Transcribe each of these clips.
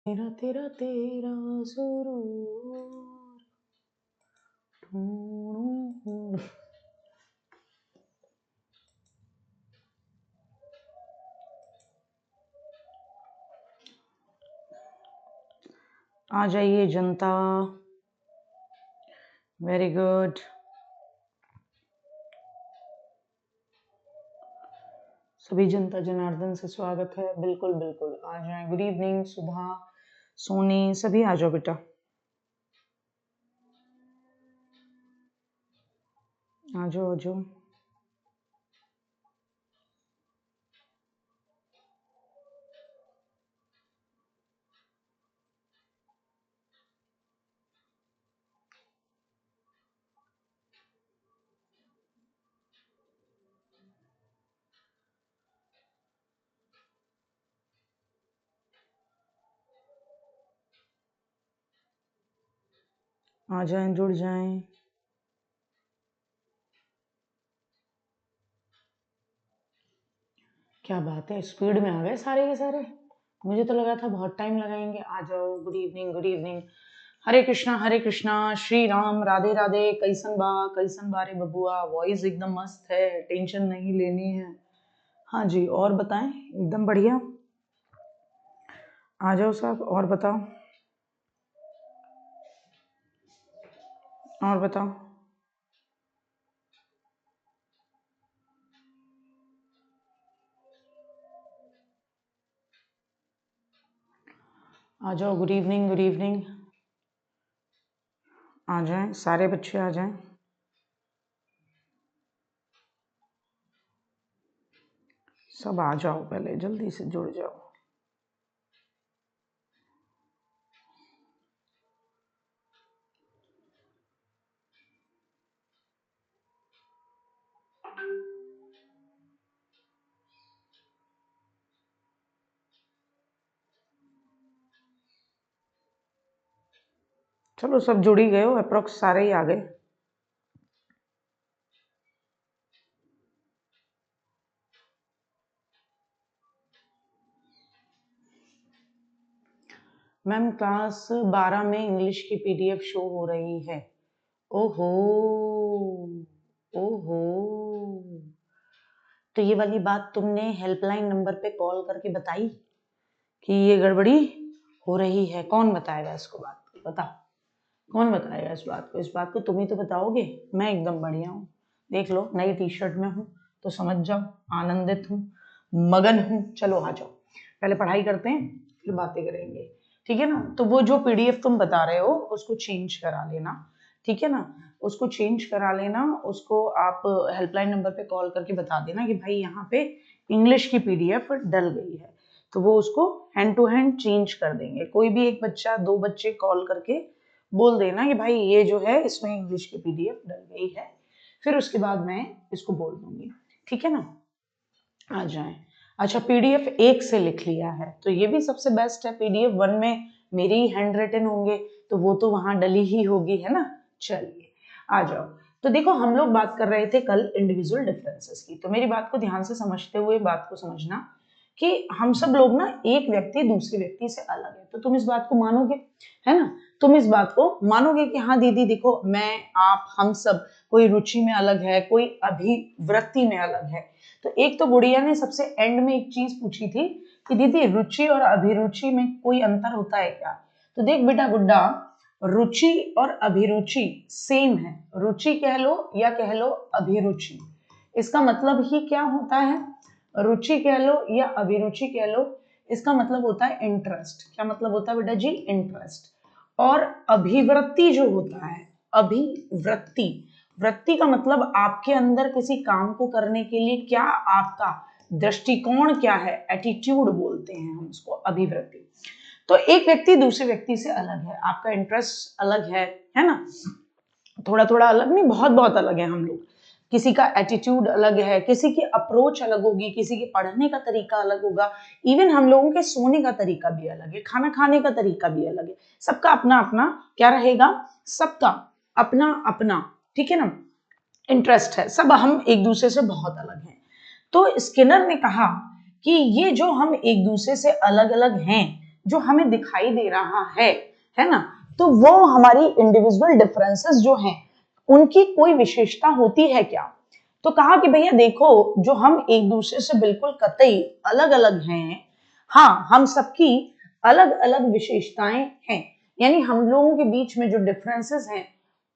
तेरा तेरा तेरा सुरूर ढूंढूं। आ जाइए जनता। Very good. सभी जनता जनार्दन से स्वागत है। बिल्कुल बिल्कुल आ जाए। गुड इवनिंग सुधा, सोनी, सभी आ जाओ बेटा, आ जाओ आ जाओ। आ जाएं, जुड़ जाएं। क्या बात है, स्पीड में आ गए सारे के सारे। मुझे तो लगा था बहुत टाइम लगाएंगे। आ जाओ। Good evening good evening. Hare Krishna Shri Ram Radhe Radhe. कैसन बा रे बबुआ। वॉइस एकदम मस्त है, टेंशन नहीं लेनी है। हाँ जी, और बताएं। एकदम बढ़िया। आ जाओ साहब, और बताओ, और बताओ। आ जाओ। Good evening good evening. आ जाएं, सारे बच्चे आ जाएं। सब आ जाओ, पहले जल्दी से जुड़ जाओ। चलो, सब जुड़ ही गए हो, अप्रोक्स सारे ही आ गए। मैम क्लास 12 में इंग्लिश की पीडीएफ शो हो रही है। ओहो, ओहो, तो ये वाली बात तुमने हेल्पलाइन नंबर पे कॉल करके बताई कि ये गड़बड़ी हो रही है? कौन बताएगा इसको बात? बताओ, कौन बताएगा इस बात को? इस बात को तुम ही तो बताओगे। मैं एकदम बढ़िया हूँ, देख लो, नई टी शर्ट में हूँ तो समझ जाओ, आनंदित हूँ, मगन हूँ। चलो आ जाओ, पहले पढ़ाई करते हैं, फिर बातें करेंगे, ठीक है ना? तो वो जो पीडीएफ तुम बता रहे हो उसको चेंज करा लेना, ठीक है ना? उसको चेंज करा लेना। उसको आप हेल्पलाइन नंबर पे कॉल करके बता देना कि भाई यहाँ पे इंग्लिश की पीडीएफ डल गई है, तो वो उसको हैंड टू हैंड चेंज कर देंगे। कोई भी एक बच्चा, दो बच्चे कॉल करके बोल देना कि भाई ये जो है इसमें इंग्लिश की पीडीएफ डल गई है, फिर उसके बाद मैं इसको बोल दूंगी, ठीक है ना? आ जाए। अच्छा, पीडीएफ 1 से लिख लिया है तो ये भी सबसे बेस्ट है। पीडीएफ 1 में मेरी ही हैंड रिटन होंगे तो वो तो वहां डली ही होगी, है ना? चलिए आ जाओ। तो देखो, हम लोग बात कर रहे थे कल इंडिविजुअल डिफरेंसेस की, तो मेरी बात को ध्यान से समझते हुए बात को समझना कि हम सब लोग ना, एक व्यक्ति दूसरे व्यक्ति से अलग है। तो तुम इस बात को मानोगे, है ना? तुम इस बात को मानोगे कि हाँ दीदी देखो, मैं, आप, हम सब, कोई रुचि में अलग है, कोई अभिवृत्ति में अलग है। तो एक तो गुड़िया ने सबसे एंड में एक चीज पूछी थी कि दीदी रुचि और अभिरुचि में कोई अंतर होता है क्या? तो देख बेटा गुड्डा, रुचि और अभिरुचि सेम है। रुचि कह लो या कह लो अभिरुचि, इसका मतलब ही क्या होता है? रुचि कह लो या अभिरुचि कह लो, इसका मतलब होता है इंटरेस्ट। क्या मतलब होता है बेटा जी? इंटरेस्ट। और अभिवृत्ति जो होता है, अभिवृत्ति, वृत्ति का मतलब आपके अंदर किसी काम को करने के लिए क्या आपका दृष्टिकोण क्या है, एटीट्यूड बोलते हैं हम उसको, अभिवृत्ति। तो एक व्यक्ति दूसरे व्यक्ति से अलग है, आपका इंटरेस्ट अलग है ना? थोड़ा थोड़ा अलग नहीं, बहुत बहुत अलग है हम लोग। किसी का एटीट्यूड अलग है, किसी की अप्रोच अलग होगी, किसी के पढ़ने का तरीका अलग होगा, इवन हम लोगों के सोने का तरीका भी अलग है, खाना खाने का तरीका भी अलग है। सबका अपना अपना क्या रहेगा? सबका अपना अपना, ठीक है ना, इंटरेस्ट है। सब हम एक दूसरे से बहुत अलग हैं। तो स्किनर ने कहा कि ये जो हम एक दूसरे से अलग अलग हैं, जो हमें दिखाई दे रहा है ना, तो वो हमारी इंडिविजुअल डिफरेंसेस जो हैं उनकी कोई विशेषता होती है क्या? तो कहा कि भैया देखो, जो हम एक दूसरे से बिल्कुल कतई अलग अलग हैं, हाँ हम सबकी अलग अलग विशेषताएं हैं, यानी हम लोगों के बीच में जो डिफरेंसेस हैं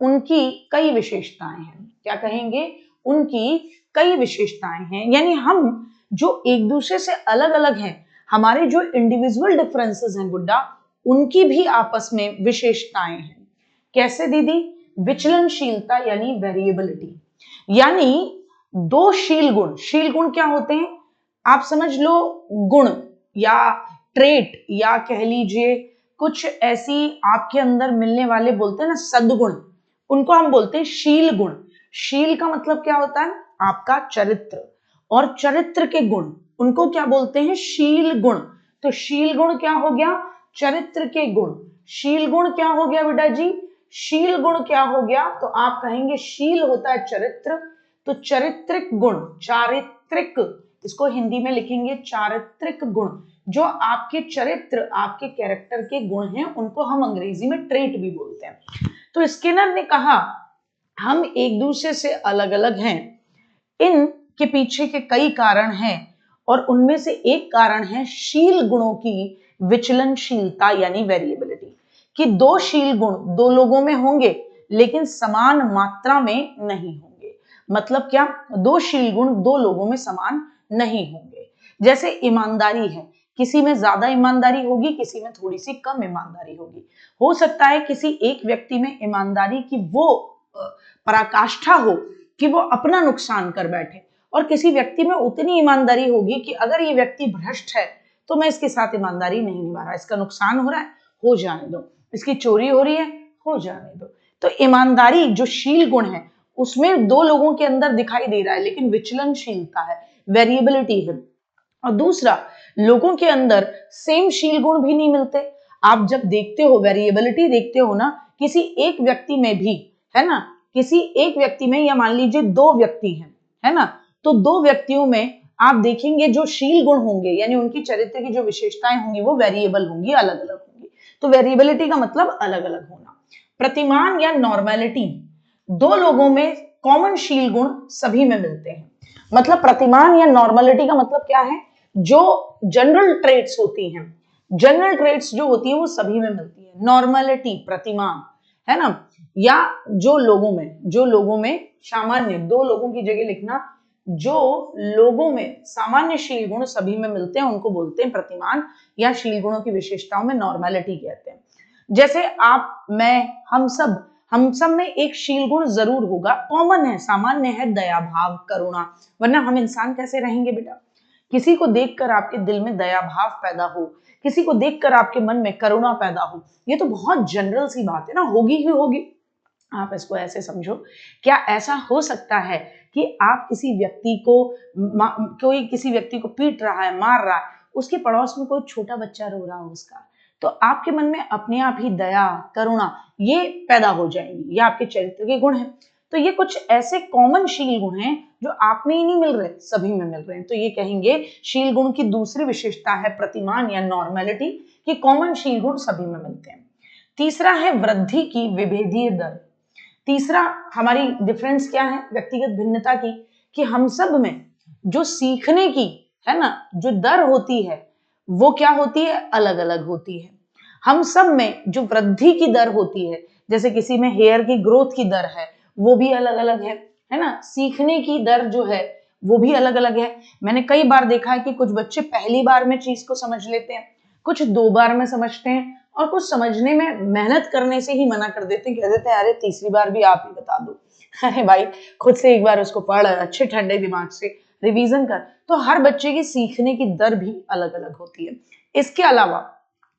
उनकी कई विशेषताएं हैं। क्या कहेंगे? उनकी कई विशेषताएं हैं, यानी हम जो एक दूसरे से अलग अलग हैं, हमारे जो इंडिविजुअल डिफरेंसेस हैं गुड्डा, उनकी भी आपस में विशेषताएं हैं। कैसे दीदी? विचलनशीलता यानी वेरिएबिलिटी, यानी दो शील गुण। शील गुण क्या होते हैं? आप समझ लो, गुण या ट्रेट या कह लीजिए कुछ ऐसी आपके अंदर मिलने वाले, बोलते हैं ना सद्गुण, उनको हम बोलते हैं शील गुण। शील का मतलब क्या होता है? आपका चरित्र, और चरित्र के गुण उनको क्या बोलते हैं? शील गुण। तो शील गुण क्या हो गया? चरित्र के गुण। शील गुण क्या हो गया बेटा जी? शील गुण क्या हो गया? तो आप कहेंगे शील होता है चरित्र, तो चारित्रिक गुण, चारित्रिक, इसको हिंदी में लिखेंगे चारित्रिक गुण। जो आपके चरित्र, आपके कैरेक्टर के गुण हैं, उनको हम अंग्रेजी में ट्रेट भी बोलते हैं। तो स्किनर ने कहा हम एक दूसरे से अलग अलग हैं, इन के पीछे के कई कारण हैं, और उनमें से एक कारण है शील गुणों की विचलनशीलता यानी वेरिएबिलिटी, कि दो शील गुण दो लोगों में होंगे लेकिन समान मात्रा में नहीं होंगे। मतलब क्या? दो शील गुण दो लोगों में समान नहीं होंगे। जैसे ईमानदारी है, किसी में ज्यादा ईमानदारी होगी, किसी में थोड़ी सी कम ईमानदारी होगी। हो सकता है किसी एक व्यक्ति में ईमानदारी की वो पराकाष्ठा हो कि वो अपना नुकसान कर बैठे, और किसी व्यक्ति में उतनी ईमानदारी होगी कि अगर ये व्यक्ति भ्रष्ट है तो मैं इसके साथ ईमानदारी नहीं निभा रहा, इसका नुकसान हो रहा है, हो जाने दो, इसकी चोरी हो रही है, हो जाने दो। तो ईमानदारी जो शील गुण है उसमें दो लोगों के अंदर दिखाई दे रहा है, लेकिन विचलनशीलता है, वेरिएबिलिटी है। और दूसरा, लोगों के अंदर सेम शील गुण भी नहीं मिलते। आप जब देखते हो, वेरिएबिलिटी देखते हो ना, किसी एक व्यक्ति में भी, है ना, किसी एक व्यक्ति में, या मान लीजिए दो व्यक्ति हैं, है ना, तो दो व्यक्तियों में आप देखेंगे जो शील गुण होंगे यानी उनकी चरित्र की जो विशेषताएं होंगी वो वेरिएबल होंगी, अलग अलग होंगी। तो वेरिएबिलिटी का मतलब अलग अलग होना। प्रतिमान या नॉर्मेलिटी, दो लोगों में कॉमन शील गुण सभी में मिलते हैं। मतलब प्रतिमान या नॉर्मेलिटी का मतलब क्या है? जो जनरल ट्रेट्स होती हैं, जनरल ट्रेट्स जो होती है वो सभी में मिलती है। नॉर्मेलिटी, प्रतिमान, है ना, या जो लोगों में सामान्य, दो लोगों की जगह लिखना, जो लोगों में सामान्य शील गुण सभी में मिलते हैं उनको बोलते हैं प्रतिमान, या शील गुणों की विशेषताओं में नॉर्मेलिटी कहते हैं। जैसे आप, मैं, हम सब में एक शील गुण जरूर होगा, कॉमन है, सामान्य है, दया भाव, करुणा, वरना हम इंसान कैसे रहेंगे बेटा? किसी को देखकर आपके दिल में दया भाव पैदा हो, किसी को देखकर आपके मन में करुणा पैदा हो, ये तो बहुत जनरल सी बात है ना, होगी ही होगी। आप इसको ऐसे समझो, क्या ऐसा हो सकता है कि आप किसी व्यक्ति को, कोई किसी व्यक्ति को पीट रहा है, मार रहा है, उसके पड़ोस में कोई छोटा बच्चा रो रहा हो उसका, तो आपके मन में अपने आप ही दया, करुणा ये पैदा हो जाएंगी, ये आपके चरित्र के गुण हैं। तो ये कुछ ऐसे कॉमन शील गुण हैं जो आप में ही नहीं मिल रहे, सभी में मिल रहे हैं। तो ये कहेंगे शील गुण की दूसरी विशेषता है प्रतिमान या नॉर्मेलिटी, कि कॉमन शील गुण सभी में मिलते हैं। तीसरा है वृद्धि की विभेदीय दर। तीसरा हमारी डिफरेंस क्या है व्यक्तिगत भिन्नता की, कि हम सब में जो सीखने की, है ना, जो दर होती है वो क्या होती है? अलग अलग होती है। हम सब में जो वृद्धि की दर होती है, जैसे किसी में हेयर की ग्रोथ की दर है, वो भी अलग अलग है ना, सीखने की दर जो है वो भी अलग अलग है। मैंने कई बार देखा है कि कुछ बच्चे पहली बार में चीज को समझ लेते हैं, कुछ दो बार में समझते हैं, और कुछ समझने में मेहनत करने से ही मना कर देते हैं, कह देते हैं अरे तीसरी बार भी आप ही बता दो। अरे भाई, खुद से एक बार उसको पढ़, अच्छे ठंडे दिमाग से रिवीजन कर। तो हर बच्चे की सीखने की दर भी अलग अलग होती है। इसके अलावा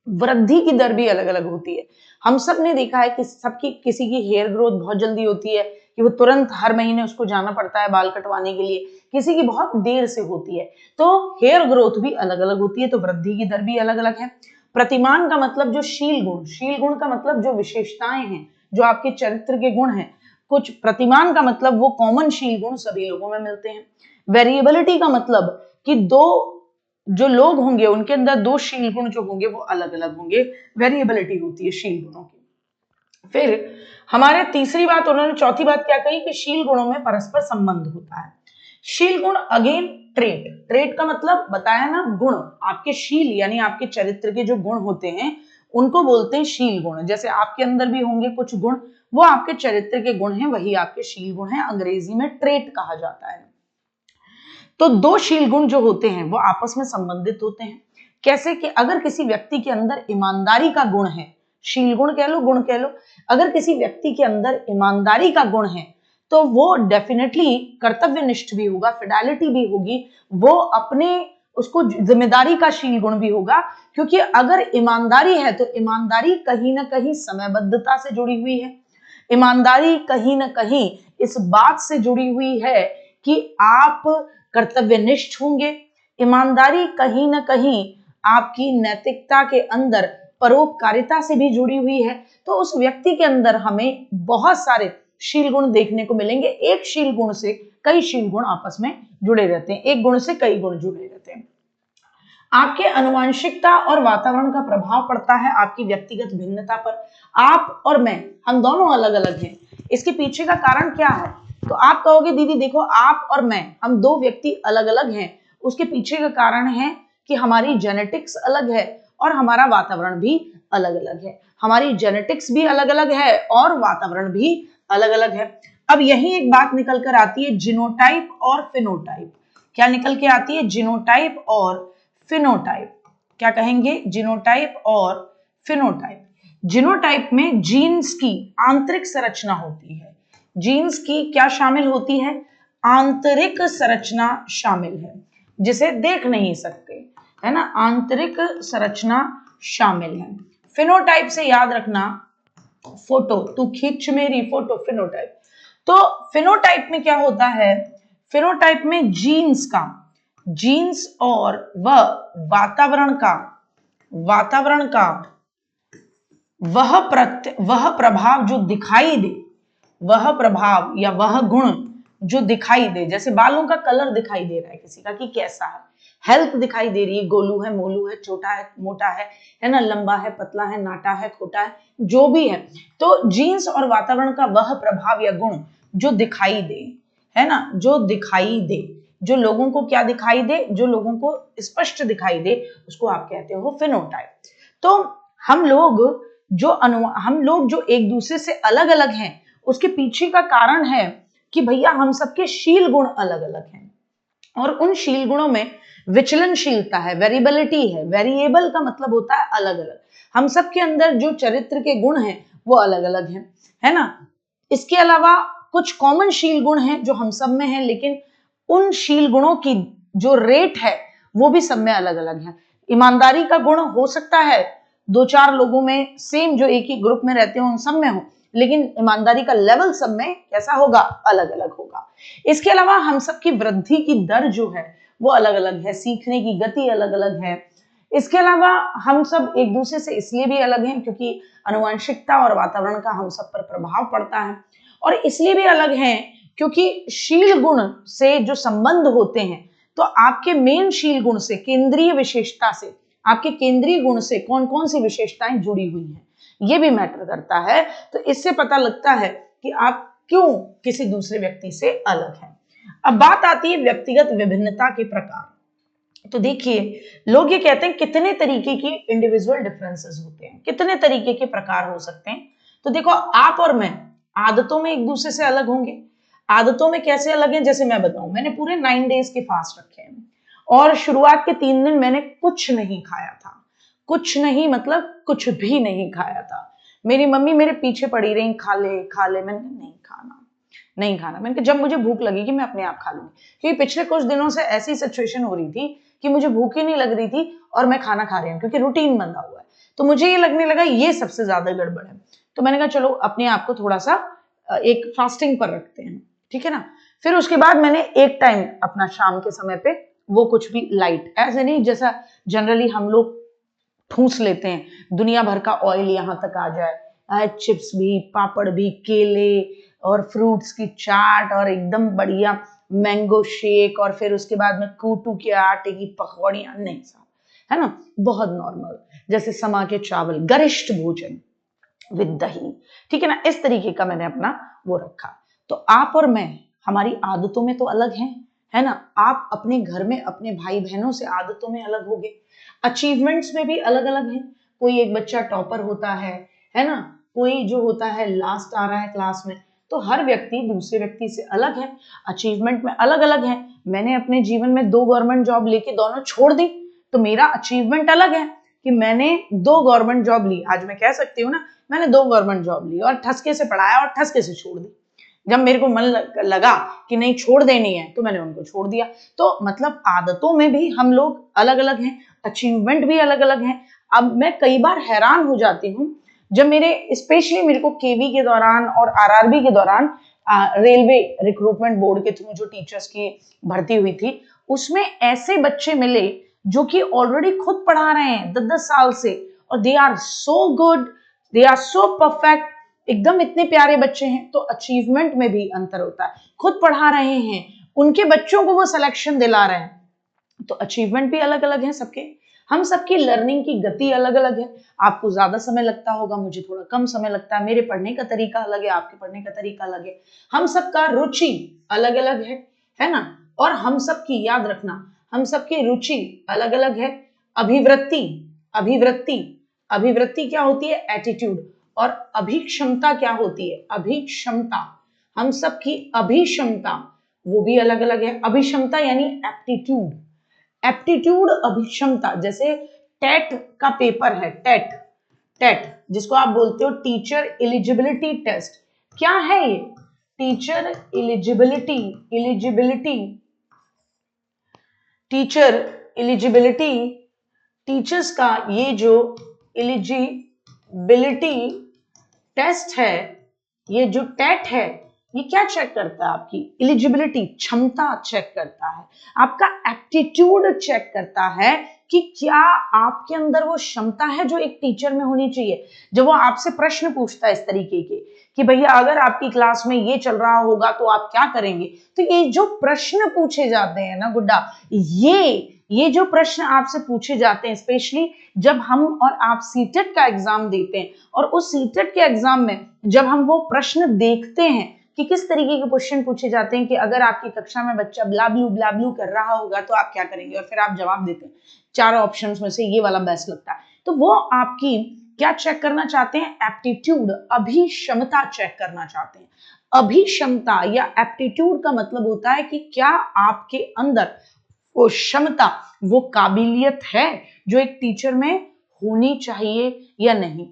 वृद्धि की दर भी अलग अलग होती है। हम सब ने देखा है कि सबकी, किसी की हेयर ग्रोथ बहुत जल्दी होती है कि वो तुरंत हर महीने उसको जाना पड़ता है बाल कटवाने के लिए, किसी की बहुत देर से होती है। तो हेयर ग्रोथ भी अलग अलग होती है, तो वृद्धि की दर भी अलग अलग है। प्रतिमान का मतलब जो शील गुण का मतलब जो विशेषताएं हैं, जो आपके चरित्र के गुण हैं। कुछ प्रतिमान का मतलब वो कॉमन शील गुण सभी लोगों में मिलते हैं। वेरिएबिलिटी का मतलब कि दो जो लोग होंगे उनके अंदर दो शील गुण जो होंगे वो अलग अलग होंगे, वेरिएबिलिटी होती है शील गुणों की। फिर हमारे तीसरी बात, उन्होंने चौथी बात क्या कही कि शील गुणों में परस्पर संबंध होता है। शील गुण अगेन ट्रेट, ट्रेट का मतलब बताया ना गुण, आपके शील यानी आपके चरित्र के जो गुण होते हैं उनको बोलते हैं शील गुण। जैसे आपके अंदर भी होंगे कुछ गुण, वो आपके चरित्र के गुण हैं, वही आपके शील गुण हैं, अंग्रेजी में ट्रेट कहा जाता है। तो दो शील गुण जो होते हैं वो आपस में संबंधित होते हैं। कैसे कि अगर किसी व्यक्ति के अंदर ईमानदारी का गुण है, शील गुण कह लो गुण कह लो, अगर किसी व्यक्ति के अंदर ईमानदारी का गुण है तो वो डेफिनेटली कर्तव्यनिष्ठ भी होगा, फिडेलिटी भी होगी, वो अपने उसको जिम्मेदारी का शील गुण भी होगा। क्योंकि अगर ईमानदारी है तो ईमानदारी कहीं ना कहीं समयबद्धता से जुड़ी हुई है, ईमानदारी कहीं ना कहीं इस बात से जुड़ी हुई है कि आप कर्तव्यनिष्ठ होंगे, ईमानदारी कहीं ना कहीं आपकी नैतिकता के अंदर परोपकारिता से भी जुड़ी हुई है। तो उस व्यक्ति के अंदर हमें बहुत सारे शील गुण देखने को मिलेंगे। एक शील गुण से कई शील गुण आपस में जुड़े रहते हैं, एक गुण से कई गुण जुड़े रहते हैं। आपके अनुवांशिकता और वातावरण का प्रभाव पड़ता है आपकी व्यक्तिगत भिन्नता पर। आप और मैं, हम दोनों अलग अलग हैं। इसके पीछे का कारण क्या है? तो आप कहोगे दीदी देखो आप और मैं, हम दो व्यक्ति अलग अलग हैं। उसके पीछे का कारण है कि हमारी जेनेटिक्स अलग है और हमारा वातावरण भी अलग अलग है। हमारी जेनेटिक्स भी अलग अलग है और वातावरण भी अलग अलग है। अब यही एक बात निकल कर आती है जीनोटाइप और फिनोटाइप। क्या निकल के आती है? जीनोटाइप और फिनोटाइप। क्या कहेंगे? जीनोटाइप और फिनोटाइप। जीनोटाइप में जीन्स की आंतरिक संरचना होती है। जीन्स की क्या शामिल होती है? आंतरिक संरचना शामिल है, जिसे देख नहीं सकते, है ना, आंतरिक संरचना शामिल है। फिनोटाइप से याद रखना, फोटो, तू खींच मेरी फोटो, फिनोटाइप। तो फिनोटाइप में क्या होता है? फिनोटाइप में जीन्स और वह वातावरण का वह प्रभाव जो दिखाई दे, वह प्रभाव या वह गुण जो दिखाई दे, जैसे बालों का कलर दिखाई दे रहा है किसी का कि कैसा है, हेल्थ दिखाई दे रही है, गोलू है, मोलू है, छोटा है, मोटा है ना, लंबा है, पतला है, नाटा है, खोटा है, जो भी है। तो जीन्स और वातावरण का वह प्रभाव या गुण जो दिखाई दे, है ना, जो दिखाई दे, जो लोगों को क्या दिखाई दे, जो लोगों को स्पष्ट दिखाई दे, उसको आप कहते हो फिनोटाइप। तो हम लोग जो एक दूसरे से अलग अलग हैं, उसके पीछे का कारण है कि भैया हम सबके शील गुण अलग अलग हैं और उन शील गुणों में विचलनशीलता है, वेरिएबिलिटी है। वेरिएबल का मतलब होता है अलग अलग। हम सबके अंदर जो चरित्र के गुण हैं वो अलग अलग हैं, है ना। इसके अलावा कुछ कॉमन शील गुण हैं जो हम सब में हैं, लेकिन उन शील गुणों की जो रेट है वो भी सब में अलग अलग है। ईमानदारी का गुण हो सकता है दो चार लोगों में सेम, जो एक ही ग्रुप में रहते हो उन सब में हो, लेकिन ईमानदारी का लेवल सब में कैसा होगा? अलग अलग होगा। इसके अलावा हम सबकी वृद्धि की दर जो है वो अलग अलग है, सीखने की गति अलग अलग है। इसके अलावा हम सब एक दूसरे से इसलिए भी अलग हैं क्योंकि अनुवांशिकता और वातावरण का हम सब पर प्रभाव पड़ता है, और इसलिए भी अलग हैं क्योंकि शील गुण से जो संबंध होते हैं, तो आपके मेन शील गुण से, केंद्रीय विशेषता से, आपके केंद्रीय गुण से कौन कौन सी विशेषताएं जुड़ी हुई हैं, ये भी मैटर करता है। तो इससे पता लगता है कि आप क्यों किसी दूसरे व्यक्ति से अलग हैं। अब बात आती है व्यक्तिगत विभिन्नता के प्रकार। तो देखिए, लोग ये कहते हैं कितने तरीके की इंडिविजुअल डिफरेंसेस होते हैं, कितने तरीके के प्रकार हो सकते हैं। तो देखो, आप और मैं आदतों में एक दूसरे से अलग होंगे। आदतों में कैसे अलग हैं? जैसे मैं बताऊं, मैंने पूरे 9 डेज के फास्ट रखे हैं और शुरुआत के 3 दिन मैंने कुछ नहीं खाया था। कुछ नहीं मतलब कुछ भी नहीं खाया था। मेरी मम्मी मेरे पीछे पड़ी रही, खा ले खा ले। मैंने नहीं खाना, नहीं खाना। मैंने कहा जब मुझे भूख लगेगी मैं अपने आप खा लूंगी, क्योंकि पिछले कुछ दिनों से ऐसी सिचुएशन हो रही थी कि मुझे भूख ही नहीं लग रही थी और मैं खाना खा रही हूँ क्योंकि रूटीन बंधा हुआ है। तो मुझे ये लगने लगा ये सबसे ज्यादा गड़बड़ है। तो मैंने कहा चलो अपने आप को थोड़ा सा एक फास्टिंग पर रखते हैं, ठीक है ना। फिर उसके बाद मैंने एक टाइम अपना शाम के समय पे वो कुछ भी लाइट, ऐसे नहीं जैसा जनरली हम लोग ठूस लेते हैं, दुनिया भर का ऑयल यहाँ तक आ जाए, चिप्स भी, पापड़ भी, केले और फ्रूट्स की चाट और एकदम बढ़िया मैंगो शेक और फिर उसके बाद में कूटू के आटे की पकौड़ियां, नहीं साहब, है ना, बहुत नॉर्मल, जैसे समा के चावल, गरिष्ठ भोजन विद दही, ठीक है ना, इस तरीके का मैंने अपना वो रखा। तो आप और मैं, हमारी आदतों में तो अलग हैं, है ना, आप अपने घर में अपने भाई बहनों से आदतों में अलग होगे, अचीवमेंट्स में भी अलग अलग हैं, कोई एक बच्चा टॉपर होता है ना, कोई जो होता है लास्ट आ रहा है क्लास में, तो हर व्यक्ति दूसरे व्यक्ति से अलग है, अचीवमेंट में अलग अलग है। मैंने अपने जीवन में 2 गवर्नमेंट जॉब लेके दोनों छोड़ दी, तो मेरा अचीवमेंट अलग है कि मैंने 2 गवर्नमेंट जॉब ली। आज मैं कह सकती हूँ ना, मैंने 2 गवर्नमेंट जॉब ली और ठसके से पढ़ाया और ठसके से छोड़ दी। जब मेरे को मन लगा कि नहीं छोड़ देनी है, तो मैंने उनको छोड़ दिया। तो मतलब आदतों में भी हम लोग अलग अलग हैं, अचीवमेंट भी अलग अलग हैं। अब मैं कई बार हैरान हो जाती हूँ जब स्पेशली मेरे को केवी के दौरान और आरआरबी के दौरान रेलवे रिक्रूटमेंट बोर्ड के थ्रू जो टीचर्स की भर्ती हुई थी, उसमें ऐसे बच्चे मिले जो कि ऑलरेडी खुद पढ़ा रहे हैं 10-10 साल से, और they are so good, they are so perfect, एकदम इतने प्यारे बच्चे हैं। तो अचीवमेंट में भी अंतर होता है, खुद पढ़ा रहे हैं, उनके बच्चों को वो सिलेक्शन दिला रहे हैं, तो अचीवमेंट भी अलग अलग है सबके। हम सबकी लर्निंग की गति अलग अलग है, आपको ज्यादा समय लगता होगा, मुझे थोड़ा कम समय लगता है, मेरे पढ़ने का तरीका अलग है, आपके पढ़ने का तरीका अलग है, हम सबका रुचि अलग अलग है ना, और हम सबकी, याद रखना, हम सबकी रुचि अलग अलग है। अभिवृत्ति, अभिवृत्ति, अभिवृत्ति क्या होती है? एटीट्यूड। और अभिक्षमता क्या होती है? अभिक्षमता, हम सबकी अभिक्षमता वो भी अलग अलग है। अभिक्षमता यानी एप्टीट्यूड, एप्टीट्यूड अभिक्षमता। जैसे टेट का पेपर है, टेट, टेट जिसको आप बोलते हो टीचर एलिजिबिलिटी टेस्ट, क्या है ये? Teacher eligibility, eligibility, teacher eligibility, teachers का ये जो एलिजिबिलिटी टेस्ट है, ये जो टेट है, ये क्या चेक करता है? आपकी एलिजिबिलिटी, क्षमता चेक करता है, आपका एप्टीट्यूड चेक करता है कि क्या आपके अंदर वो क्षमता है जो एक टीचर में होनी चाहिए। जब वो आपसे प्रश्न पूछता है इस तरीके के कि भैया अगर आपकी क्लास में ये चल रहा होगा तो आप क्या करेंगे, तो ये जो प्रश्न पूछे जाते हैं ना गुड्डा, ये जो प्रश्न आपसे पूछे जाते हैं, स्पेशली जब हम और आप सीटेट का एग्जाम देते हैं, और उस सीटेट के एग्जाम में जब हम वो प्रश्न देखते हैं कि किस तरीके के क्वेश्चन पूछे जाते हैं कि अगर आपकी कक्षा में बच्चा ब्लाब्लू कर रहा होगा तो आप क्या करेंगे, और फिर आप जवाब देते हैं, 4 ऑप्शंस में से ये वाला बेस्ट लगता है, तो वो आपकी क्या चेक करना चाहते हैं? एप्टीट्यूड, अभिक्षमता चेक करना चाहते हैं। अभिक्षमता या एप्टीट्यूड का मतलब होता है कि क्या आपके अंदर वो क्षमता, वो काबिलियत है जो एक टीचर में होनी चाहिए या नहीं,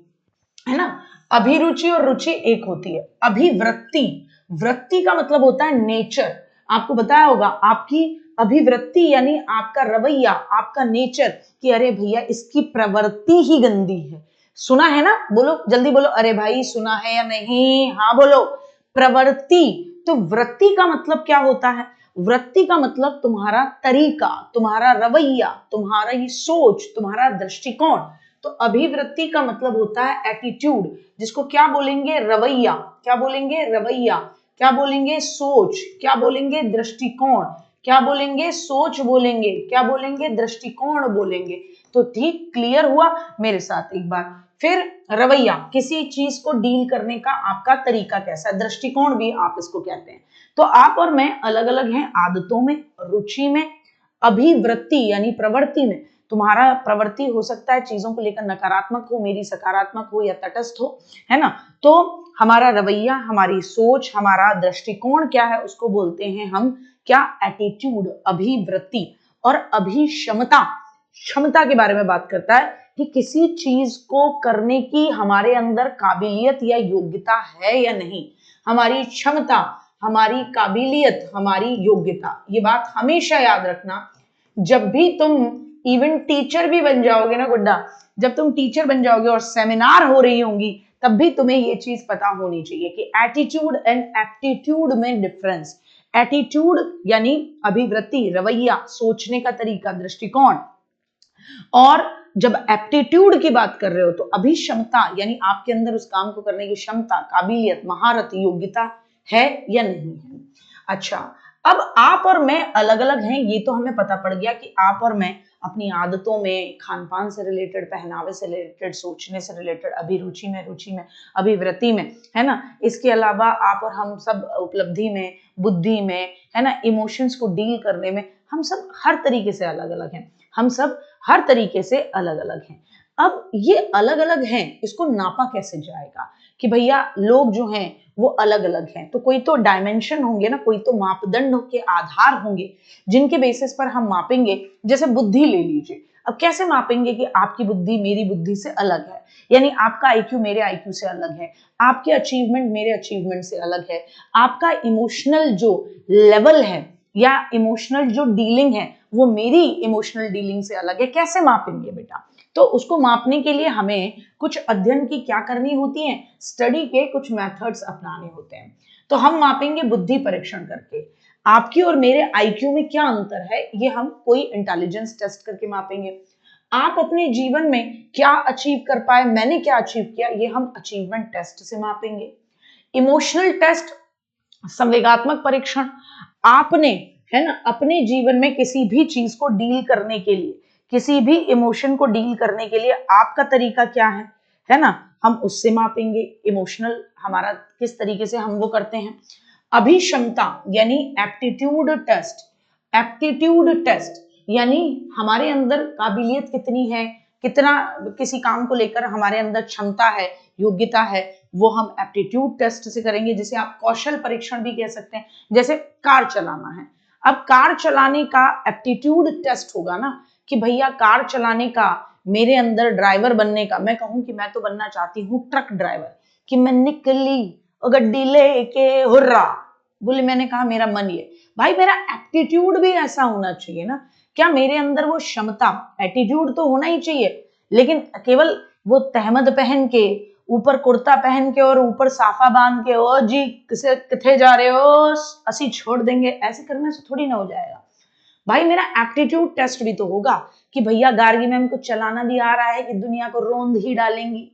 है ना। अभिरुचि और रुचि एक होती है। अभिवृत्ति, वृत्ति का मतलब होता है नेचर, आपको बताया होगा, आपकी अभिवृत्ति यानी आपका रवैया, आपका नेचर, कि अरे भैया इसकी प्रवृत्ति ही गंदी है। सुना है ना? बोलो जल्दी बोलो, अरे भाई सुना है या नहीं? हाँ बोलो। प्रवृत्ति, तो वृत्ति का मतलब क्या होता है? वृत्ति का मतलब तुम्हारा तरीका, तुम्हारा रवैया, तुम्हारी सोच, तुम्हारा दृष्टिकोण। तो अभिवृत्ति का मतलब होता है एटीट्यूड, जिसको क्या बोलेंगे? रवैया। क्या बोलेंगे? रवैया। क्या बोलेंगे? सोच। क्या बोलेंगे? दृष्टिकोण। क्या बोलेंगे? सोच बोलेंगे। क्या बोलेंगे? दृष्टिकोण बोलेंगे। तो ठीक क्लियर हुआ मेरे साथ एक बार फिर? रवैया, किसी चीज को डील करने का आपका तरीका कैसा है, दृष्टिकोण भी आप इसको कहते हैं। तो आप और मैं अलग अलग हैं आदतों में, रुचि में, अभिवृत्ति यानी प्रवृत्ति में। तुम्हारा प्रवृत्ति हो सकता है चीजों को लेकर नकारात्मक हो, मेरी सकारात्मक हो या तटस्थ हो, है ना। तो हमारा रवैया, हमारी सोच, हमारा दृष्टिकोण क्या है, उसको बोलते हैं हम क्या? एटीट्यूड, अभिवृत्ति। और अभिक्षमता, क्षमता के बारे में बात करता है कि किसी चीज को करने की हमारे अंदर काबिलियत या योग्यता है या नहीं। हमारी क्षमता, हमारी काबिलियत, हमारी योग्यता, ये बात हमेशा याद रखना। जब भी तुम इवन टीचर भी बन जाओगे ना गुड्डा, जब तुम टीचर बन जाओगे और सेमिनार हो रही होंगी, तब भी तुम्हें ये चीज पता होनी चाहिए कि एटीट्यूड एंड एप्टीट्यूड में डिफरेंस। एटीट्यूड यानी अभिवृत्ति, रवैया, सोचने का तरीका, दृष्टिकोण। और जब एप्टीट्यूड की बात कर रहे हो तो अभिक्षमता यानी आपके अंदर उस काम को करने की क्षमता, काबिलियत, महारत, योग्यता है या नहीं है। अच्छा, अब आप और मैं अलग अलग हैं, ये तो हमें पता पड़ गया कि आप और मैं अपनी आदतों में, खान पान से रिलेटेड, पहनावे से रिलेटेड, सोचने से रिलेटेड, अभिरुचि में, रुचि में, अभिवृत्ति में, है ना। इसके अलावा आप और हम सब उपलब्धि में, बुद्धि में, है ना, इमोशंस को डील करने में, हम सब हर तरीके से अलग अलग हैं। हम सब हर तरीके से अलग अलग हैं। अब ये अलग अलग हैं, इसको नापा कैसे जाएगा कि भैया लोग जो हैं वो अलग अलग हैं। तो कोई तो डायमेंशन होंगे ना, कोई तो मापदंड के आधार होंगे जिनके बेसिस पर हम मापेंगे। जैसे बुद्धि ले लीजिए, अब कैसे मापेंगे कि आपकी बुद्धि मेरी बुद्धि से अलग है, यानी आपका आईक्यू मेरे आईक्यू से अलग है, आपके अचीवमेंट मेरे अचीवमेंट से अलग है, आपका इमोशनल जो लेवल है या इमोशनल जो डीलिंग है वो मेरी इमोशनल डीलिंग से अलग है। कैसे मापेंगे बेटा? तो उसको मापने के लिए हमें कुछ अध्ययन की क्या करनी होती है, स्टडी के कुछ मेथड्स अपनाने होते हैं। तो हम मापेंगे बुद्धि परीक्षण करके। आपकी और मेरे आईक्यू में क्या अंतर है ये हम कोई इंटेलिजेंस टेस्ट करके मापेंगे। आप अपने जीवन में क्या अचीव कर पाए, मैंने क्या अचीव किया, ये हम अचीवमेंट टेस्ट से मापेंगे। इमोशनल टेस्ट, संवेगात्मक परीक्षण, आपने, है ना, अपने जीवन में किसी भी चीज को डील करने के लिए, किसी भी इमोशन को डील करने के लिए आपका तरीका क्या है ना, हम उससे मापेंगे इमोशनल हमारा किस तरीके से हम वो करते हैं। अभिक्षमता यानी एप्टीट्यूड टेस्ट, एप्टीट्यूड टेस्ट यानी हमारे अंदर काबिलियत कितनी है, कितना किसी काम को लेकर हमारे अंदर क्षमता है, योग्यता है, वो हम एप्टीट्यूड टेस्ट से करेंगे, जिसे आप कौशल परीक्षण भी कह सकते हैं। जैसे कार चलाना है, अब कार चलाने का एप्टीट्यूड टेस्ट होगा ना कि भैया कार चलाने का, मेरे अंदर ड्राइवर बनने का, मैं कहूं कि मैं तो बनना चाहती हूँ ट्रक ड्राइवर, कि मैं निकली गड्डी लेके हुर्रा बोले, मैंने कहा मेरा मन ये, भाई मेरा एप्टीट्यूड भी ऐसा होना चाहिए ना। क्या मेरे अंदर वो क्षमता, एटीट्यूड तो होना ही चाहिए, लेकिन केवल वो तहमद पहन के, ऊपर कुर्ता पहन के और ऊपर साफा बांध के, ओ जी किसे किथे जा रहे हो, असी छोड़ देंगे, ऐसे करने से थोड़ी ना हो जाएगा। भाई मेरा एप्टीट्यूड टेस्ट भी तो होगा कि भैया गार्गी मैम को चलाना भी आ रहा है कि दुनिया को रोंद ही डालेंगी,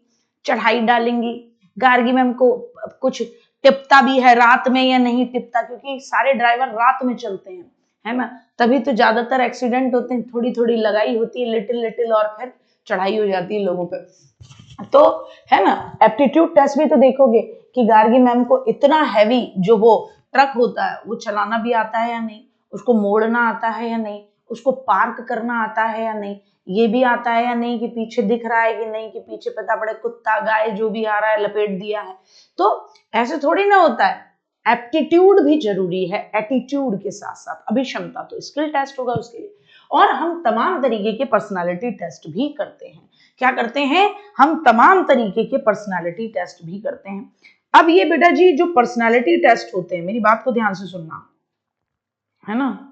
चढ़ाई डालेंगी, गार्गी मैम को कुछ टिपता भी है रात में या नहीं टिपता, क्योंकि सारे ड्राइवर रात में चलते हैं, है ना, तभी तो ज्यादातर एक्सीडेंट होते हैं, थोड़ी थोड़ी लगाई होती है लिटिल लिटिल और फिर चढ़ाई हो जाती है लोगों पे। तो है ना, एप्टीट्यूड टेस्ट भी तो देखोगे कि गार्गी मैम को इतना हैवी जो वो ट्रक होता है वो चलाना भी आता है या नहीं, उसको मोड़ना आता है या नहीं, उसको पार्क करना आता है या नहीं, ये भी आता है या नहीं कि पीछे दिख रहा है कि नहीं, कि पीछे पता पड़े कुत्ता गाय जो भी आ रहा है लपेट दिया है। तो ऐसे थोड़ी ना होता है, एप्टीट्यूड भी जरूरी है, एटीट्यूड के साथ साथ अभिक्षमता तो स्किल टेस्ट होगा उसके लिए। और हम तमाम तरीके के पर्सनालिटी टेस्ट भी करते हैं। क्या करते हैं? हम तमाम तरीके के पर्सनालिटी टेस्ट भी करते हैं। अब ये बेटा जी जो पर्सनालिटी टेस्ट होते हैं, मेरी बात को ध्यान से सुनना, है ना,